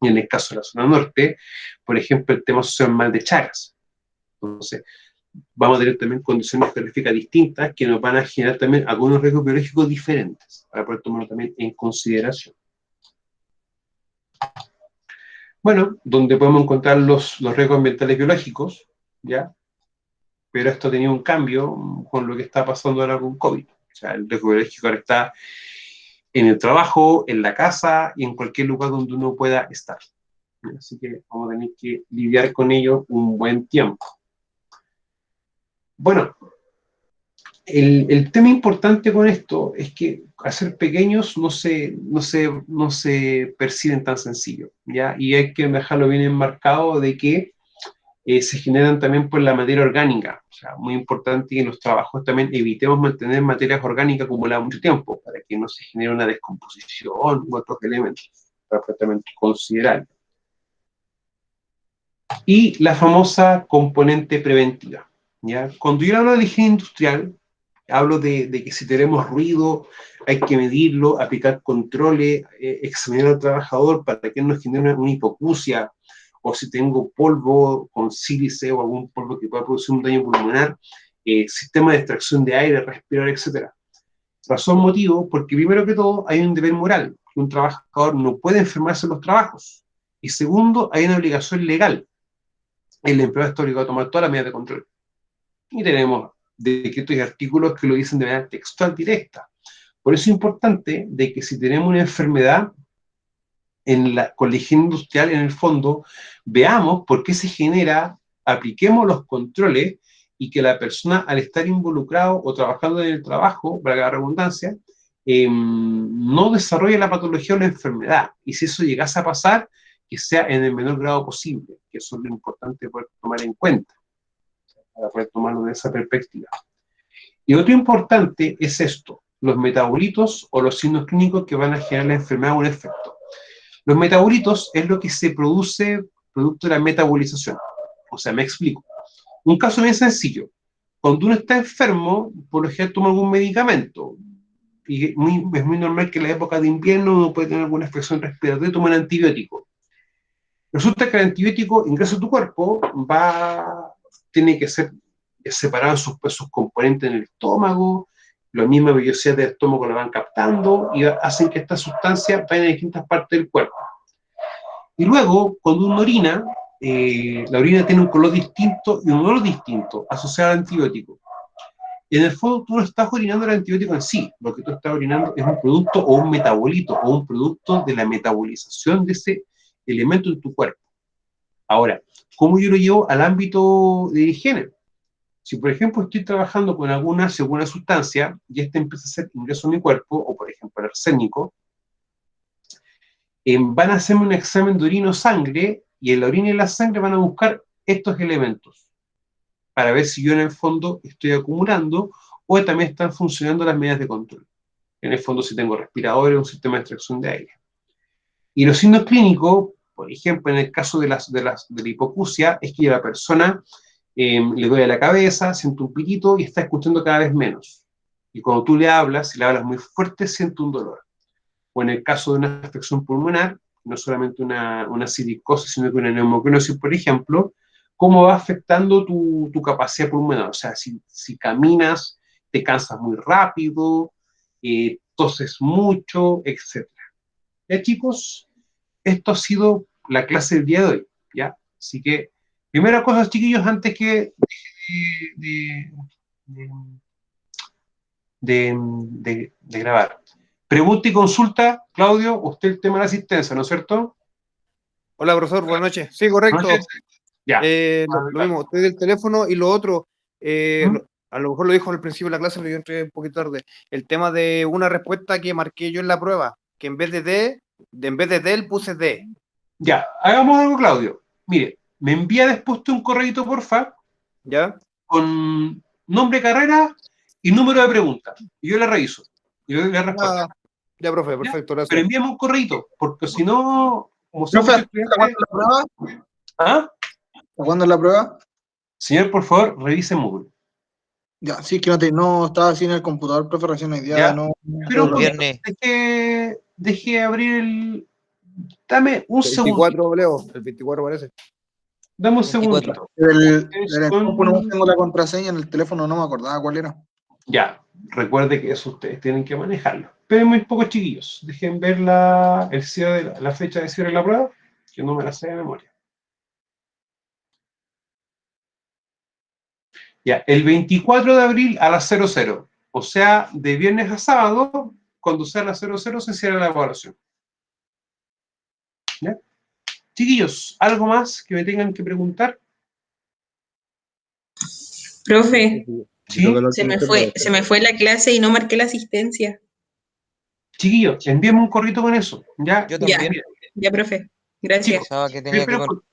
Y en el caso de la zona norte, por ejemplo, el tema social mal de Chagas. Entonces, vamos a tener también condiciones geográficas distintas que nos van a generar también algunos riesgos biológicos diferentes, para poder tomarlo también en consideración. Bueno, donde podemos encontrar los riesgos ambientales biológicos, ¿ya? Pero esto ha tenido un cambio con lo que está pasando ahora con COVID. O sea, el riesgo biológico ahora está en el trabajo, en la casa y en cualquier lugar donde uno pueda estar. Así que vamos a tener que lidiar con ello un buen tiempo. Bueno, el tema importante con esto es que al ser pequeños no se perciben tan sencillo, ¿ya? Y hay que dejarlo bien enmarcado de que se generan también por la materia orgánica. O sea, muy importante que en los trabajos también evitemos mantener materias orgánicas acumuladas mucho tiempo, para que no se genere una descomposición u otros elementos, perfectamente considerable. Y la famosa componente preventiva, ¿ya? Cuando yo hablo de higiene industrial, hablo de que si tenemos ruido, hay que medirlo, aplicar controles, examinar al trabajador para que no nos genere una hipoacusia, o si tengo polvo con sílice o algún polvo que pueda producir un daño pulmonar, sistema de extracción de aire, respirador, etc. Razón, motivo, porque primero que todo hay un deber moral, que un trabajador no puede enfermarse en los trabajos. Y segundo, hay una obligación legal. El empleado está obligado a tomar todas las medidas de control. Y tenemos decretos y artículos que lo dicen de manera textual directa. Por eso es importante de que si tenemos una enfermedad con la higiene industrial, en el fondo, veamos por qué se genera, apliquemos los controles y que la persona, al estar involucrado o trabajando en el trabajo, para la redundancia, no desarrolle la patología o la enfermedad. Y si eso llegase a pasar, que sea en el menor grado posible, que eso es lo importante poder tomar en cuenta, para poder tomarlo de esa perspectiva. Y otro importante es esto, los metabolitos o los signos clínicos que van a generar la enfermedad o un efecto. Los metabolitos es lo que se produce producto de la metabolización. O sea, me explico. Un caso bien sencillo. Cuando uno está enfermo, por lo general toma algún medicamento. Y es muy normal que en la época de invierno uno puede tener alguna infección respiratoria y toma un antibiótico. Resulta que el antibiótico ingresa a tu cuerpo, tiene que ser separado sus componentes en el estómago, la misma vellosidad del estómago la van captando y hacen que esta sustancia vaya a distintas partes del cuerpo. Y luego, cuando uno orina, la orina tiene un color distinto y un olor distinto asociado al antibiótico. Y en el fondo tú no estás orinando el antibiótico en sí, lo que tú estás orinando es un producto o un metabolito o un producto de la metabolización de ese elemento en tu cuerpo. Ahora, ¿cómo yo lo llevo al ámbito de higiene? Si, por ejemplo, estoy trabajando con alguna sustancia y esta empieza a hacer ingreso a mi cuerpo, o por ejemplo el arsénico, van a hacerme un examen de orina o sangre, y en la orina y la sangre van a buscar estos elementos, para ver si yo en el fondo estoy acumulando, o también están funcionando las medidas de control. En el fondo, si tengo respiradores o un sistema de extracción de aire. Y los signos clínicos, por ejemplo, en el caso de la hipoacusia, es que la persona le duele la cabeza, siente un pitito y está escuchando cada vez menos. Y cuando tú le hablas, si le hablas muy fuerte, siente un dolor. O en el caso de una afección pulmonar, no solamente una silicosis, sino que una neumocriosis, por ejemplo, cómo va afectando tu capacidad pulmonar. O sea, si caminas, te cansas muy rápido, toses mucho, etc. Ya, chicos, esto ha sido la clase del día de hoy, ¿ya? Así que, primera cosa, chiquillos, antes que de grabar. Pregunta y consulta, Claudio, usted el tema de la asistencia, ¿no es cierto? Hola, profesor, buenas noches. Sí, correcto. Ya. Lo mismo, estoy del teléfono y lo otro, a lo mejor lo dijo al principio de la clase, pero yo entré un poquito tarde. El tema de una respuesta que marqué yo en la prueba, que en vez de del puse D. Ya, hagamos algo, Claudio. Mire, me envía después un correíto, porfa, ¿Ya? con nombre, carrera y número de preguntas. Y yo la reviso. Y yo le respondo. Ah, ya, profe, perfecto, Pero gracias. envíame un correíto, porque si no, como son Profe, muchos ¿hasta cuándo estudiantes- es la prueba? ¿Ah? ¿Hasta cuándo es la prueba? Señor, por favor, revise Moodle. Ya, sí, que no estaba así en el computador, profe, recién hoy día Ya. no. Pero un El poquito, viernes. deje abrir el... Dame un segundo. 24, Leo, el 24 parece. Dame un 24. segundito. En el compu no tengo la contraseña, en el teléfono no me acordaba cuál era. Ya, recuerde que eso ustedes tienen que manejarlo. Pero muy pocos chiquillos. Dejen ver el cierre la fecha de cierre de la prueba, que no me la sé de memoria. Ya, el 24 de abril a las 00. O sea, de viernes a sábado, cuando sea a las 00 se cierra la evaluación. ¿Ya? Chiquillos, ¿algo más que me tengan que preguntar? Profe, ¿Sí? se me fue la clase y no marqué la asistencia. Chiquillos, envíenme un corrito con eso. ¿Ya? Yo también. Ya, profe. Gracias. Pensaba que tenía que Pero